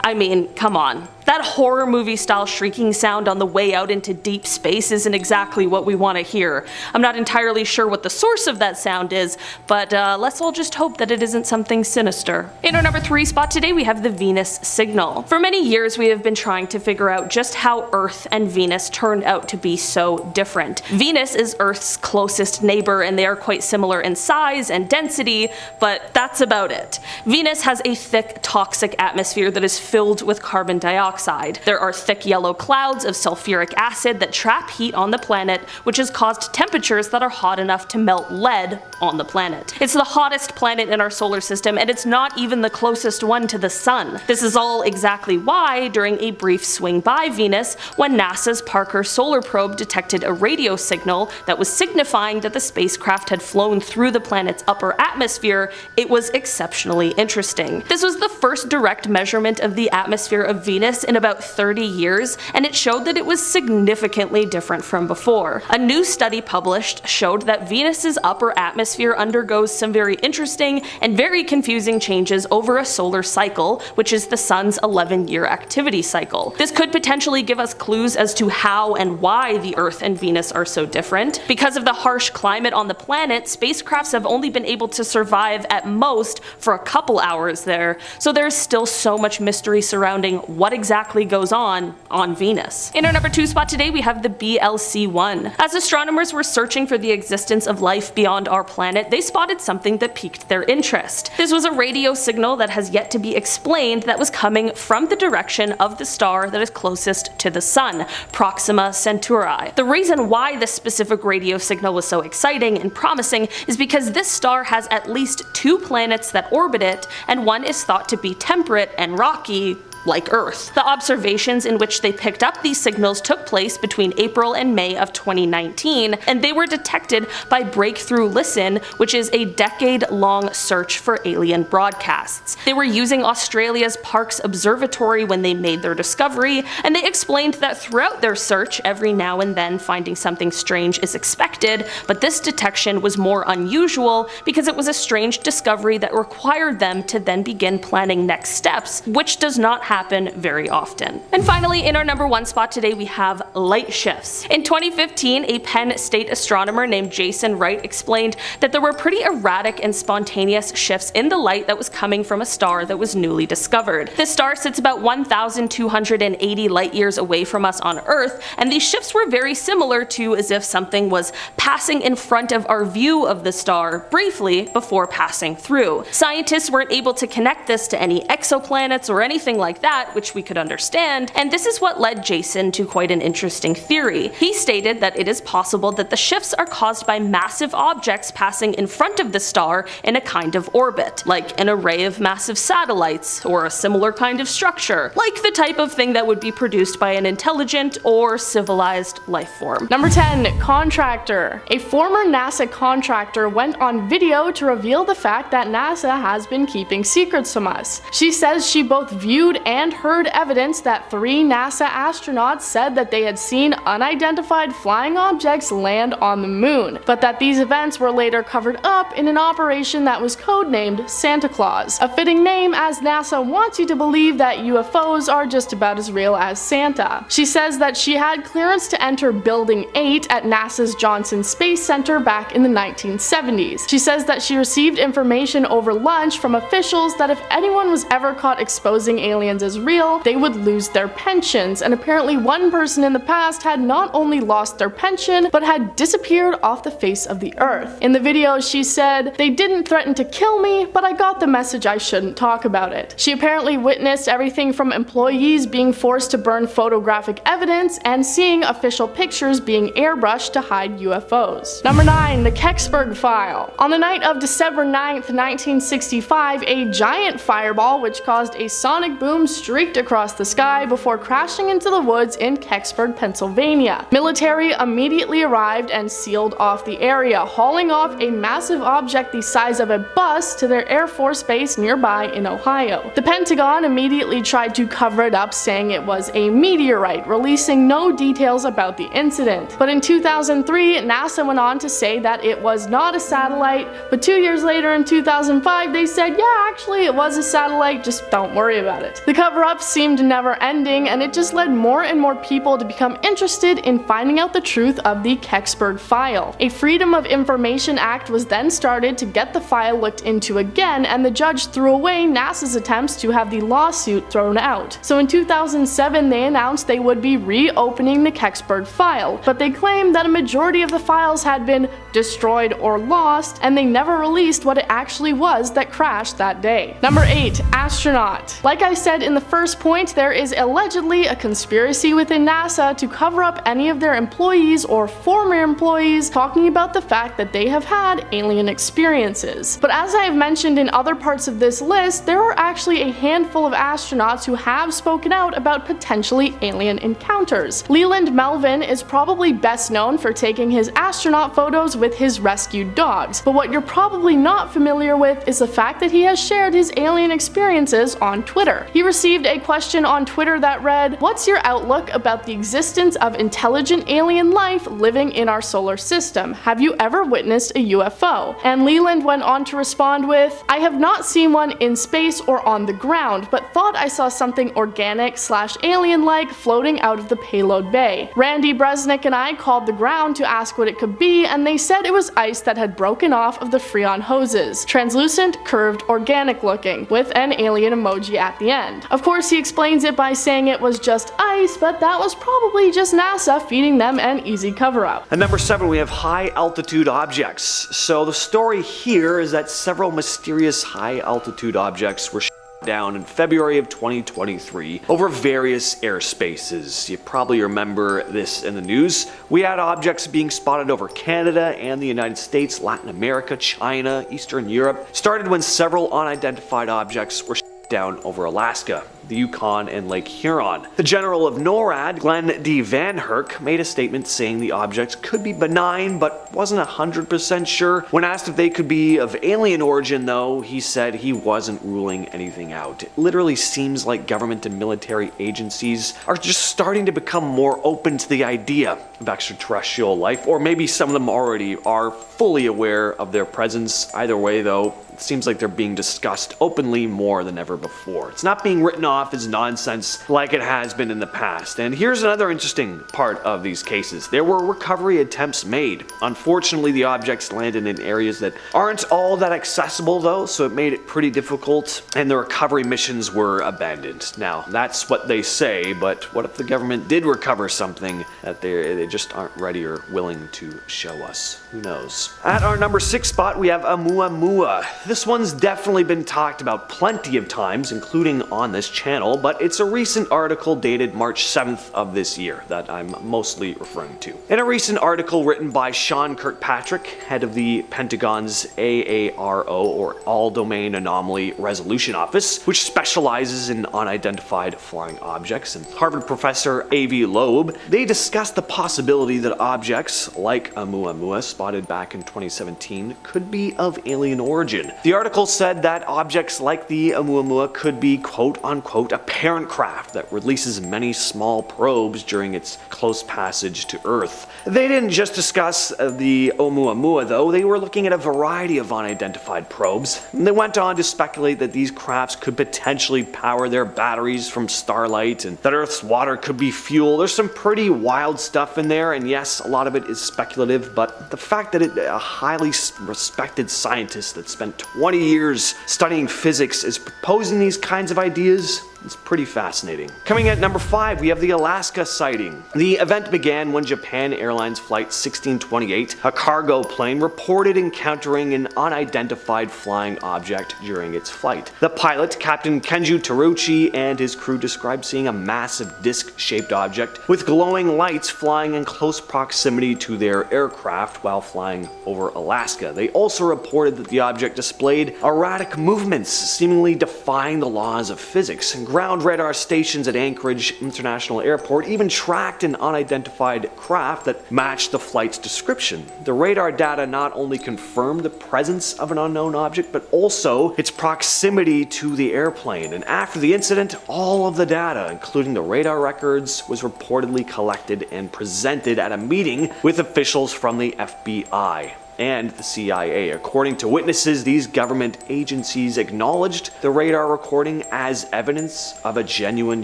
I mean, come on. That horror movie style shrieking sound on the way out into deep space isn't exactly what we want to hear. I'm not entirely sure what the source of that sound is, but let's all just hope that it isn't something sinister. In our number 3 spot today, we have the Venus signal. For many years, we have been trying to figure out just how Earth and Venus turned out to be so different. Venus is Earth's closest neighbor, and they are quite similar in size and density, but that's about it. Venus has a thick, toxic atmosphere that is filled with carbon dioxide. There are thick yellow clouds of sulfuric acid that trap heat on the planet, which has caused temperatures that are hot enough to melt lead on the planet. It's the hottest planet in our solar system, and it's not even the closest one to the sun. This is all exactly why, during a brief swing by Venus, when NASA's Parker Solar Probe detected a radio signal that was signifying that the spacecraft had flown through the planet's upper atmosphere, it was exceptionally interesting. This was the first direct measurement of the atmosphere of Venus in about 30 years, and it showed that it was significantly different from before. A new study published showed that Venus's upper atmosphere undergoes some very interesting and very confusing changes over a solar cycle, which is the sun's 11-year activity cycle. This could potentially give us clues as to how and why the Earth and Venus are so different. Because of the harsh climate on the planet, spacecrafts have only been able to survive at most for a couple hours there, so there's still so much mystery surrounding what exactly goes on Venus. In our number 2 spot today, we have the BLC-1. As astronomers were searching for the existence of life beyond our planet, they spotted something that piqued their interest. This was a radio signal that has yet to be explained that was coming from the direction of the star that is closest to the sun, Proxima Centauri. The reason why this specific radio signal was so exciting and promising is because this star has at least 2 planets that orbit it, and one is thought to be temperate and rocky, like Earth. The observations in which they picked up these signals took place between April and May of 2019, and they were detected by Breakthrough Listen, which is a decade-long search for alien broadcasts. They were using Australia's Parkes Observatory when they made their discovery, and they explained that throughout their search, every now and then finding something strange is expected, but this detection was more unusual because it was a strange discovery that required them to then begin planning next steps, which does not happen very often. And finally, in our number 1 spot today, we have light shifts. In 2015, a Penn State astronomer named Jason Wright explained that there were pretty erratic and spontaneous shifts in the light that was coming from a star that was newly discovered. This star sits about 1,280 light years away from us on Earth, and these shifts were very similar to as if something was passing in front of our view of the star briefly before passing through. Scientists weren't able to connect this to any exoplanets or anything like that, which we could understand, and this is what led Jason to quite an interesting theory. He stated that it is possible that the shifts are caused by massive objects passing in front of the star in a kind of orbit, like an array of massive satellites, or a similar kind of structure, like the type of thing that would be produced by an intelligent or civilized life form. Number 10. Contractor. A former NASA contractor went on video to reveal the fact that NASA has been keeping secrets from us. She says she both viewed and heard evidence that 3 NASA astronauts said that they had seen unidentified flying objects land on the moon, but that these events were later covered up in an operation that was codenamed Santa Claus, a fitting name as NASA wants you to believe that UFOs are just about as real as Santa. She says that she had clearance to enter Building 8 at NASA's Johnson Space Center back in the 1970s. She says that she received information over lunch from officials that if anyone was ever caught exposing aliens as real, they would lose their pensions, and apparently one person in the past had not only lost their pension, but had disappeared off the face of the earth. In the video, she said, "They didn't threaten to kill me, but I got the message I shouldn't talk about it." She apparently witnessed everything from employees being forced to burn photographic evidence and seeing official pictures being airbrushed to hide UFOs. Number 9. The Kecksburg File. On the night of December 9th, 1965, a giant fireball which caused a sonic boom streaked across the sky before crashing into the woods in Kecksburg, Pennsylvania. Military immediately arrived and sealed off the area, hauling off a massive object the size of a bus to their Air Force base nearby in Ohio. The Pentagon immediately tried to cover it up, saying it was a meteorite, releasing no details about the incident. But in 2003, NASA went on to say that it was not a satellite, but 2 years later in 2005, they said, yeah, actually it was a satellite, just don't worry about it. The cover-up seemed never ending, and it just led more and more people to become interested in finding out the truth of the Kecksburg file. A Freedom of Information Act was then started to get the file looked into again, and the judge threw away NASA's attempts to have the lawsuit thrown out. So in 2007, they announced they would be reopening the Kecksburg file, but they claimed that a majority of the files had been destroyed or lost, and they never released what it actually was that crashed that day. Number 8. Astronaut. Like I said in the first point, there is allegedly a conspiracy within NASA to cover up any of their employees or former employees talking about the fact that they have had alien experiences. But as I have mentioned in other parts of this list, there are actually a handful of astronauts who have spoken out about potentially alien encounters. Leland Melvin is probably best known for taking his astronaut photos with his rescued dogs, but what you're probably not familiar with is the fact that he has shared his alien experiences on Twitter. He received a question on Twitter that read, "What's your outlook about the existence of intelligent alien life living in our solar system? Have you ever witnessed a UFO?" And Leland went on to respond with, "I have not seen one in space or on the ground, but thought I saw something organic/alien-like floating out of the payload bay. Randy Bresnick and I called the ground to ask what it could be, and they said it was ice that had broken off of the Freon hoses. Translucent, curved, organic looking, with an alien emoji at the end. Of course, he explains it by saying it was just ice, but that was probably just NASA feeding them an easy cover-up." At number 7, we have high altitude objects. So the story here is that several mysterious high altitude objects were down in February of 2023 over various airspaces. You probably remember this in the news. We had objects being spotted over Canada and the United States, Latin America, China, Eastern Europe. Started when several unidentified objects were down over Alaska. the Yukon and Lake Huron. The general of NORAD, Glenn D. Van Herk, made a statement saying the objects could be benign but wasn't 100% sure. When asked if they could be of alien origin though, he said he wasn't ruling anything out. It literally seems like government and military agencies are just starting to become more open to the idea of extraterrestrial life, or maybe some of them already are fully aware of their presence. Either way though, it seems like they're being discussed openly more than ever before. It's not being written off as nonsense like it has been in the past. And here's another interesting part of these cases. There were recovery attempts made. Unfortunately, the objects landed in areas that aren't all that accessible though, so it made it pretty difficult, and the recovery missions were abandoned. Now, that's what they say, but what if the government did recover something that they just aren't ready or willing to show us? Who knows? At our number 6 spot, we have Oumuamua. This one's definitely been talked about plenty of times, including on this channel, but it's a recent article dated March 7th of this year that I'm mostly referring to. In a recent article written by Sean Kirkpatrick, head of the Pentagon's AARO, or All Domain Anomaly Resolution Office, which specializes in unidentified flying objects, and Harvard professor A.V. Loeb, they discussed the possibility that objects like Oumuamua spotted back in 2017 could be of alien origin. The article said that objects like the Oumuamua could be quote-unquote a parent craft that releases many small probes during its close passage to Earth. They didn't just discuss the Oumuamua though, they were looking at a variety of unidentified probes. And they went on to speculate that these crafts could potentially power their batteries from starlight, and that Earth's water could be fuel. There's some pretty wild stuff in there, and yes, a lot of it is speculative, but the fact that a highly respected scientist that spent 20 years studying physics is proposing these kinds of ideas, it's pretty fascinating. Coming at number 5, we have the Alaska sighting. The event began when Japan Airlines Flight 1628, a cargo plane, reported encountering an unidentified flying object during its flight. The pilot, Captain Kenju Taruchi, and his crew described seeing a massive disc-shaped object with glowing lights flying in close proximity to their aircraft while flying over Alaska. They also reported that the object displayed erratic movements, seemingly defying the laws of physics. And ground radar stations at Anchorage International Airport even tracked an unidentified craft that matched the flight's description. The radar data not only confirmed the presence of an unknown object, but also its proximity to the airplane. And after the incident, all of the data, including the radar records, was reportedly collected and presented at a meeting with officials from the FBI and the CIA. According to witnesses, these government agencies acknowledged the radar recording as evidence of a genuine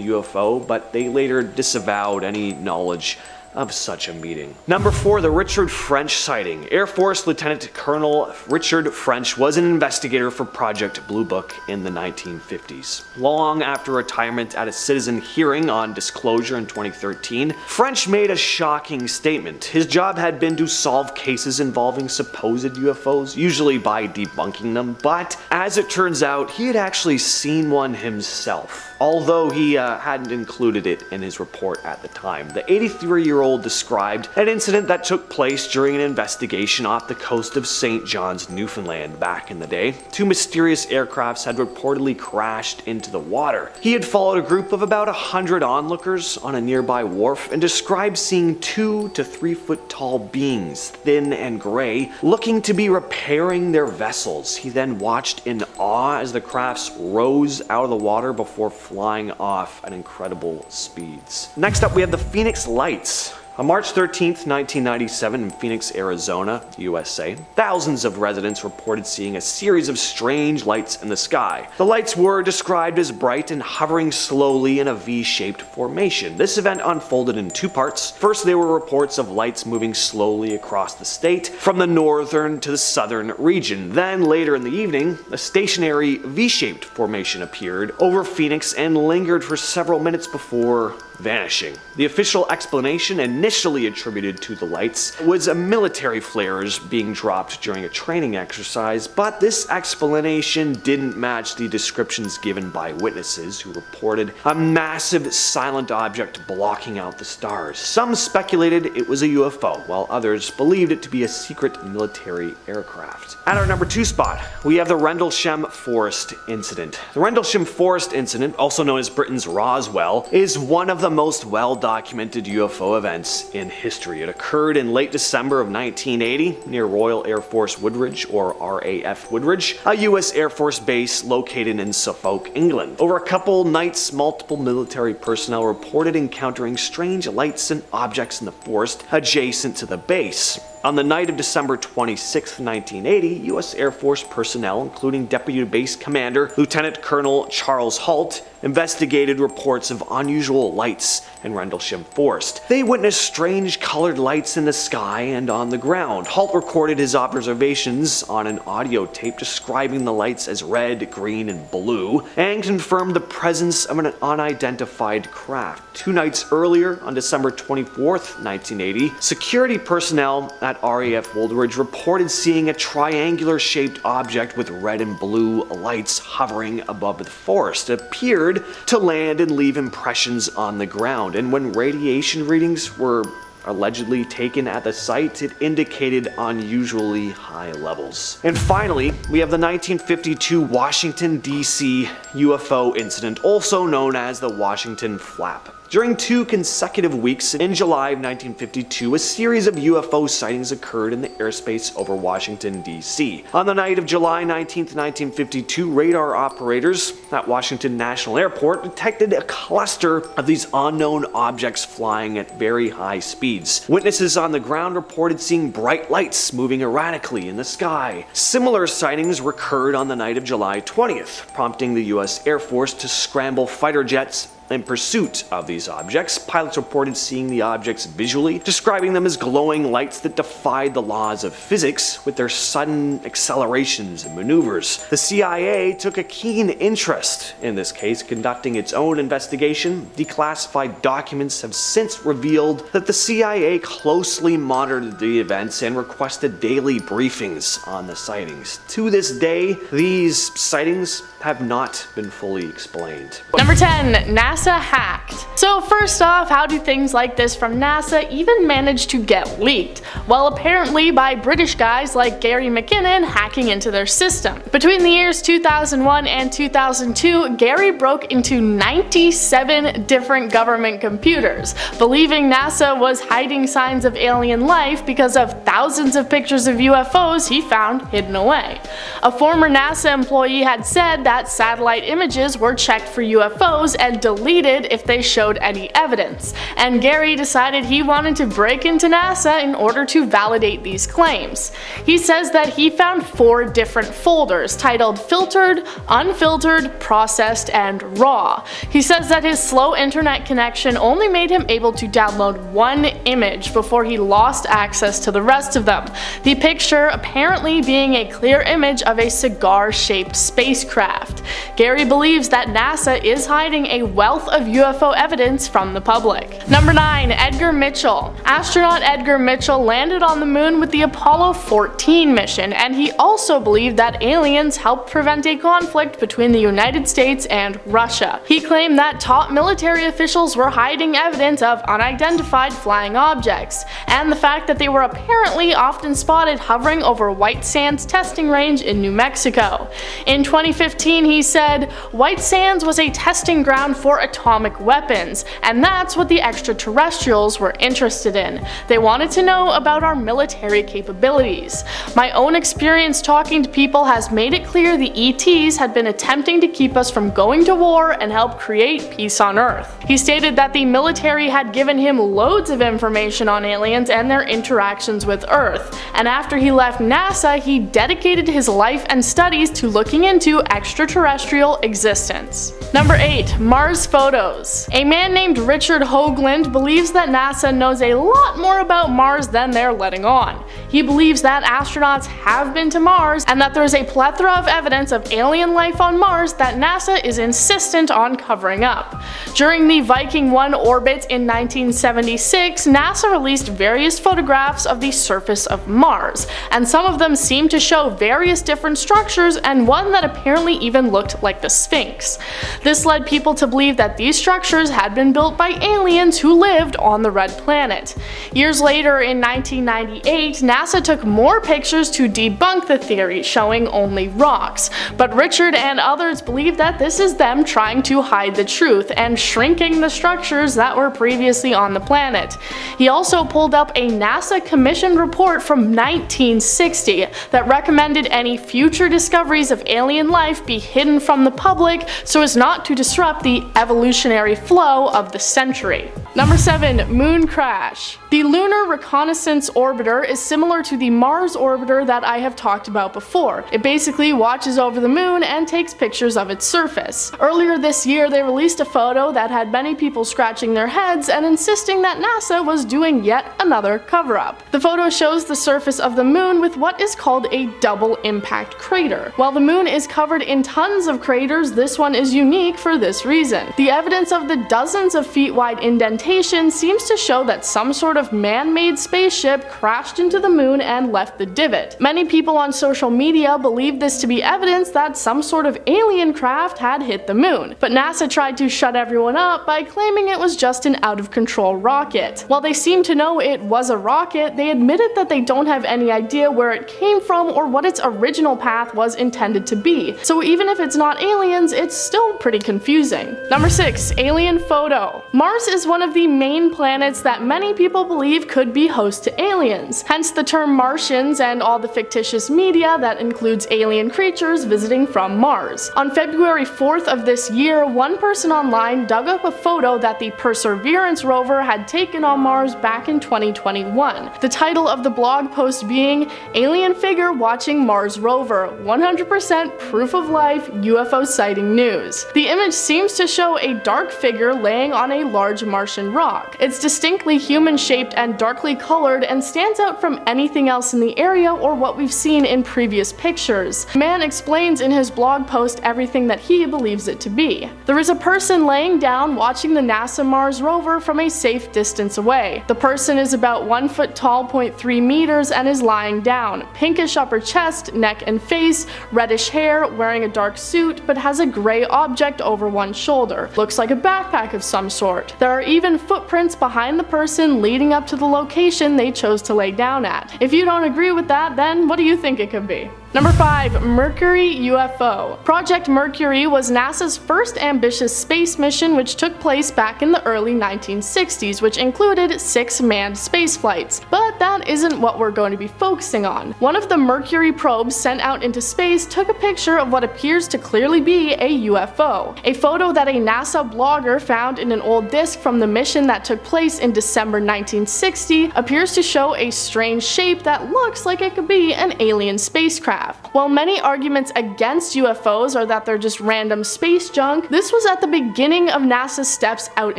UFO, but they later disavowed any knowledge of such a meeting. Number 4, the Richard French sighting. Air Force Lieutenant Colonel Richard French was an investigator for Project Blue Book in the 1950s. Long after retirement at a citizen hearing on disclosure in 2013, French made a shocking statement. His job had been to solve cases involving supposed UFOs, usually by debunking them, but as it turns out, he had actually seen one himself, although he hadn't included it in his report at the time. The 83-year-old described an incident that took place during an investigation off the coast of St. John's, Newfoundland back in the day. 2 mysterious aircrafts had reportedly crashed into the water. He had followed a group of about 100 onlookers on a nearby wharf and described seeing 2 to 3 foot tall beings, thin and gray, looking to be repairing their vessels. He then watched in awe as the crafts rose out of the water before flying off at incredible speeds. Next up, we have the Phoenix Lights. On March 13th, 1997 in Phoenix, Arizona, USA, thousands of residents reported seeing a series of strange lights in the sky. The lights were described as bright and hovering slowly in a V-shaped formation. This event unfolded in 2 parts. First, there were reports of lights moving slowly across the state from the northern to the southern region. Then, later in the evening, a stationary V-shaped formation appeared over Phoenix and lingered for several minutes before vanishing. The official explanation, initially attributed to the lights, was military flares being dropped during a training exercise, but this explanation didn't match the descriptions given by witnesses who reported a massive silent object blocking out the stars. Some speculated it was a UFO, while others believed it to be a secret military aircraft. At our number 2 spot, we have the Rendlesham Forest incident. The Rendlesham Forest incident, also known as Britain's Roswell, is one of the most well-documented UFO events in history. It occurred in late December of 1980 near Royal Air Force Woodridge, or RAF Woodridge, a US Air Force base located in Suffolk, England. Over a couple nights, multiple military personnel reported encountering strange lights and objects in the forest adjacent to the base. On the night of December 26, 1980, U.S. Air Force personnel, including Deputy Base Commander Lieutenant Colonel Charles Halt, investigated reports of unusual lights in Rendlesham Forest. They witnessed strange colored lights in the sky and on the ground. Halt recorded his observations on an audio tape describing the lights as red, green, and blue, and confirmed the presence of an unidentified craft. 2 nights earlier, on December 24, 1980, security personnel at RAF Woodridge reported seeing a triangular-shaped object with red and blue lights hovering above the forest. It appeared to land and leave impressions on the ground, and when radiation readings were allegedly taken at the site, it indicated unusually high levels. And finally, we have the 1952 Washington, D.C. UFO incident, also known as the Washington Flap. During 2 consecutive weeks in July of 1952, a series of UFO sightings occurred in the airspace over Washington, D.C. On the night of July 19, 1952, radar operators at Washington National Airport detected a cluster of these unknown objects flying at very high speeds. Witnesses on the ground reported seeing bright lights moving erratically in the sky. Similar sightings recurred on the night of July 20th, prompting the U.S. Air Force to scramble fighter jets in pursuit of these objects. Pilots reported seeing the objects visually, describing them as glowing lights that defied the laws of physics with their sudden accelerations and maneuvers. The CIA took a keen interest in this case, conducting its own investigation. Declassified documents have since revealed that the CIA closely monitored the events and requested daily briefings on the sightings. To this day, these sightings have not been fully explained. Number 10, NASA hacked. So first off, how do things like this from NASA even manage to get leaked? Well, apparently by British guys like Gary McKinnon hacking into their system. Between the years 2001 and 2002, Gary broke into 97 different government computers, believing NASA was hiding signs of alien life because of thousands of pictures of UFOs he found hidden away. A former NASA employee had said that satellite images were checked for UFOs and deleted if they showed any evidence, and Gary decided he wanted to break into NASA in order to validate these claims. He says that he found 4 different folders titled Filtered, Unfiltered, Processed, and Raw. He says that his slow internet connection only made him able to download 1 image before he lost access to the rest of them, the picture apparently being a clear image of a cigar-shaped spacecraft. Gary believes that NASA is hiding a wealth of UFO evidence from the public. Number 9, Edgar Mitchell. Astronaut Edgar Mitchell landed on the moon with the Apollo 14 mission, and he also believed that aliens helped prevent a conflict between the United States and Russia. He claimed that top military officials were hiding evidence of unidentified flying objects, and the fact that they were apparently often spotted hovering over White Sands testing range in New Mexico. In 2015, he said, "White Sands was a testing ground for atomic weapons, and that's what the extraterrestrials were interested in. They wanted to know about our military capabilities. My own experience talking to people has made it clear the ETs had been attempting to keep us from going to war and help create peace on Earth." He stated that the military had given him loads of information on aliens and their interactions with Earth, and after he left NASA, he dedicated his life and studies to looking into extraterrestrial existence. Number 8, Mars photos. A man named Richard Hoagland believes that NASA knows a lot more about Mars than they're letting on. He believes that astronauts have been to Mars and that there is a plethora of evidence of alien life on Mars that NASA is insistent on covering up. During the Viking 1 orbit in 1976, NASA released various photographs of the surface of Mars, and some of them seemed to show various different structures and one that apparently even looked like the Sphinx. This led people to believe that these structures had been built by aliens who lived on the Red Planet. Years later, in 1998, NASA took more pictures to debunk the theory, showing only rocks. But Richard and others believe that this is them trying to hide the truth and shrinking the structures that were previously on the planet. He also pulled up a NASA commissioned report from 1960 that recommended any future discoveries of alien life be hidden from the public so as not to disrupt the evolutionary flow of the century. Number 7. Moon crash. The Lunar Reconnaissance Orbiter is similar to the Mars Orbiter that I have talked about before. It basically watches over the moon and takes pictures of its surface. Earlier this year, they released a photo that had many people scratching their heads and insisting that NASA was doing yet another cover-up. The photo shows the surface of the moon with what is called a double impact crater. While the moon is covered in tons of craters, this one is unique for this reason. The evidence of the dozens of feet wide indentation seems to show that some sort of man-made spaceship crashed into the moon and left the divot. Many people on social media believe this to be evidence that some sort of alien craft had hit the moon, but NASA tried to shut everyone up by claiming it was just an out-of-control rocket. While they seem to know it was a rocket, they admitted that they don't have any idea where it came from or what its original path was intended to be. So even if it's not aliens, it's still pretty confusing. Number 6. Alien photo. Mars is one of the main planets that many people believe could be host to aliens, hence the term Martians and all the fictitious media that includes alien creatures visiting from Mars. On February 4th of this year, one person online dug up a photo that the Perseverance rover had taken on Mars back in 2021. The title of the blog post being "Alien Figure Watching Mars Rover, 100% Proof of Life UFO Sighting News." The image seems to show a dark figure laying on a large Martian rock. It's distinctly human-shaped and darkly colored and stands out from anything else in the area or what we've seen in previous pictures. The man explains in his blog post everything that he believes it to be. There is a person laying down watching the NASA Mars rover from a safe distance away. The person is about 1 foot tall, 0.3 meters, and is lying down. Pinkish upper chest, neck and face, reddish hair, wearing a dark suit, but has a gray object over one shoulder. Looks like a backpack of some sort. There are even footprints behind the person leading up to the location they chose to lay down at. If you don't agree with that, then what do you think it could be? Number 5. Mercury UFO. Project Mercury was NASA's first ambitious space mission, which took place back in the early 1960s, which included 6 manned space flights. But that isn't what we're going to be focusing on. One of the Mercury probes sent out into space took a picture of what appears to clearly be a UFO. A photo that a NASA blogger found in an old disk from the mission that took place in December 1960 appears to show a strange shape that looks like it could be an alien spacecraft. While many arguments against UFOs are that they're just random space junk, this was at the beginning of NASA's steps out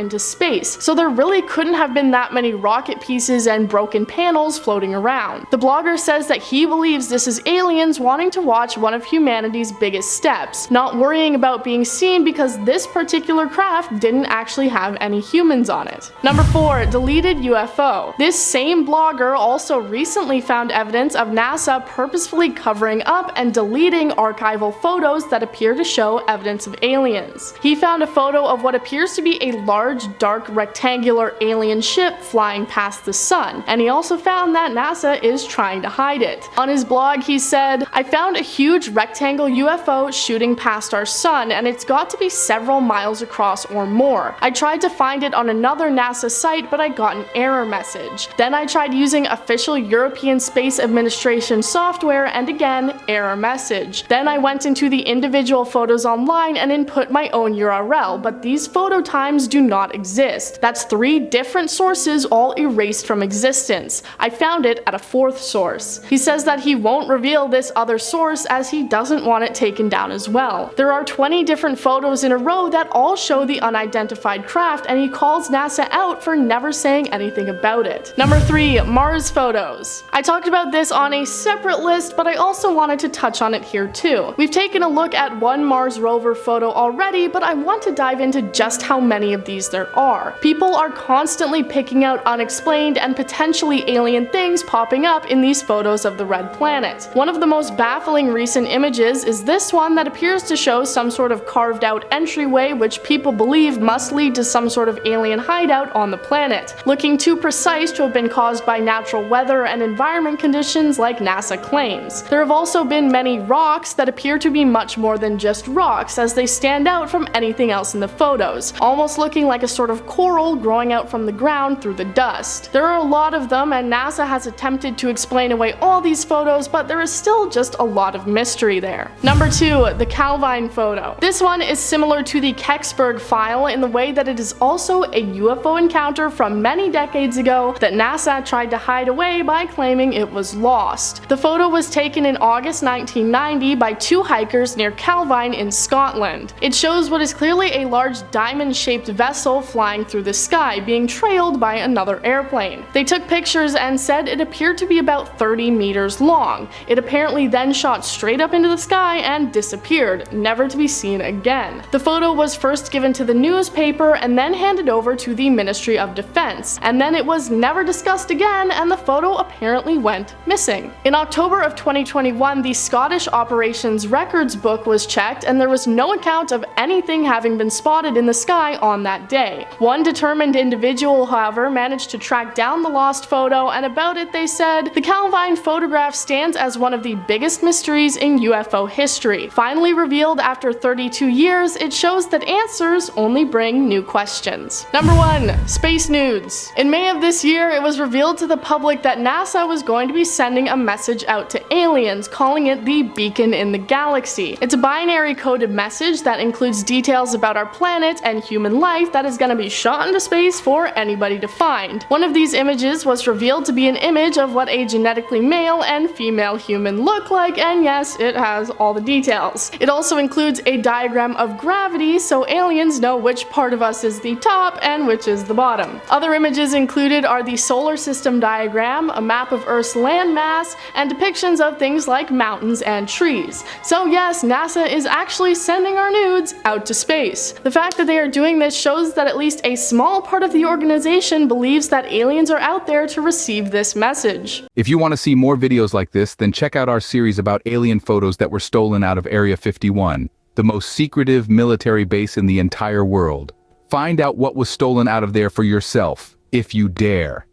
into space, so there really couldn't have been that many rocket pieces and broken panels floating around. The blogger says that he believes this is aliens wanting to watch one of humanity's biggest steps, not worrying about being seen because this particular craft didn't actually have any humans on it. Number 4. Deleted UFO. This same blogger also recently found evidence of NASA purposefully covering up and deleting archival photos that appear to show evidence of aliens. He found a photo of what appears to be a large, dark, rectangular alien ship flying past the sun, and he also found that NASA is trying to hide it. On his blog, he said, "I found a huge rectangle UFO shooting past our sun, and it's got to be several miles across or more. I tried to find it on another NASA site, but I got an error message. Then I tried using official European Space Administration software, and again, error message. Then I went into the individual photos online and input my own URL, but these photo times do not exist. That's 3 different sources all erased from existence. I found it at a fourth source. He says that he won't reveal this other source as he doesn't want it taken down as well. There are 20 different photos in a row that all show the unidentified craft, and he calls NASA out for never saying anything about it. Number 3. Mars photos. I talked about this on a separate list, but I also wanted to touch on it here too. We've taken a look at one Mars rover photo already, but I want to dive into just how many of these there are. People are constantly picking out unexplained and potentially alien things popping up in these photos of the red planet. One of the most baffling recent images is this one that appears to show some sort of carved out entryway which people believe must lead to some sort of alien hideout on the planet, looking too precise to have been caused by natural weather and environment conditions like NASA claims. There have also been many rocks that appear to be much more than just rocks, as they stand out from anything else in the photos, almost looking like a sort of coral growing out from the ground through the dust. There are a lot of them, and NASA has attempted to explain away all these photos, but there is still just a lot of mystery there. Number 2. The Calvine photo. This one is similar to the Kecksburg file in the way that it is also a UFO encounter from many decades ago that NASA tried to hide away by claiming it was lost. The photo was taken in August 1990 by 2 hikers near Calvine in Scotland. It shows what is clearly a large diamond-shaped vessel flying through the sky, being trailed by another airplane. They took pictures and said it appeared to be about 30 meters long. It apparently then shot straight up into the sky and disappeared, never to be seen again. The photo was first given to the newspaper and then handed over to the Ministry of Defense, and then it was never discussed again, and the photo apparently went missing. In October of 2021, the Scottish Operations Records book was checked, and there was no account of anything having been spotted in the sky on that day. One determined individual, however, managed to track down the lost photo, and about it they said, "The Calvine photograph stands as one of the biggest mysteries in UFO history. Finally revealed after 32 years, it shows that answers only bring new questions." Number 1. Space nudes. In May of this year, it was revealed to the public that NASA was going to be sending a message out to aliens, calling it the Beacon in the Galaxy. It's a binary coded message that includes details about our planet and human life that is going to be shot into space for anybody to find. One of these images was revealed to be an image of what a genetically male and female human look like, and yes, it has all the details. It also includes a diagram of gravity so aliens know which part of us is the top and which is the bottom. Other images included are the solar system diagram, a map of Earth's landmass, and depictions of things like mountains and trees. So yes, NASA is actually sending our nudes out to space. The fact that they are doing this shows that at least a small part of the organization believes that aliens are out there to receive this message. If you want to see more videos like this, then check out our series about alien photos that were stolen out of Area 51, the most secretive military base in the entire world. Find out what was stolen out of there for yourself, if you dare.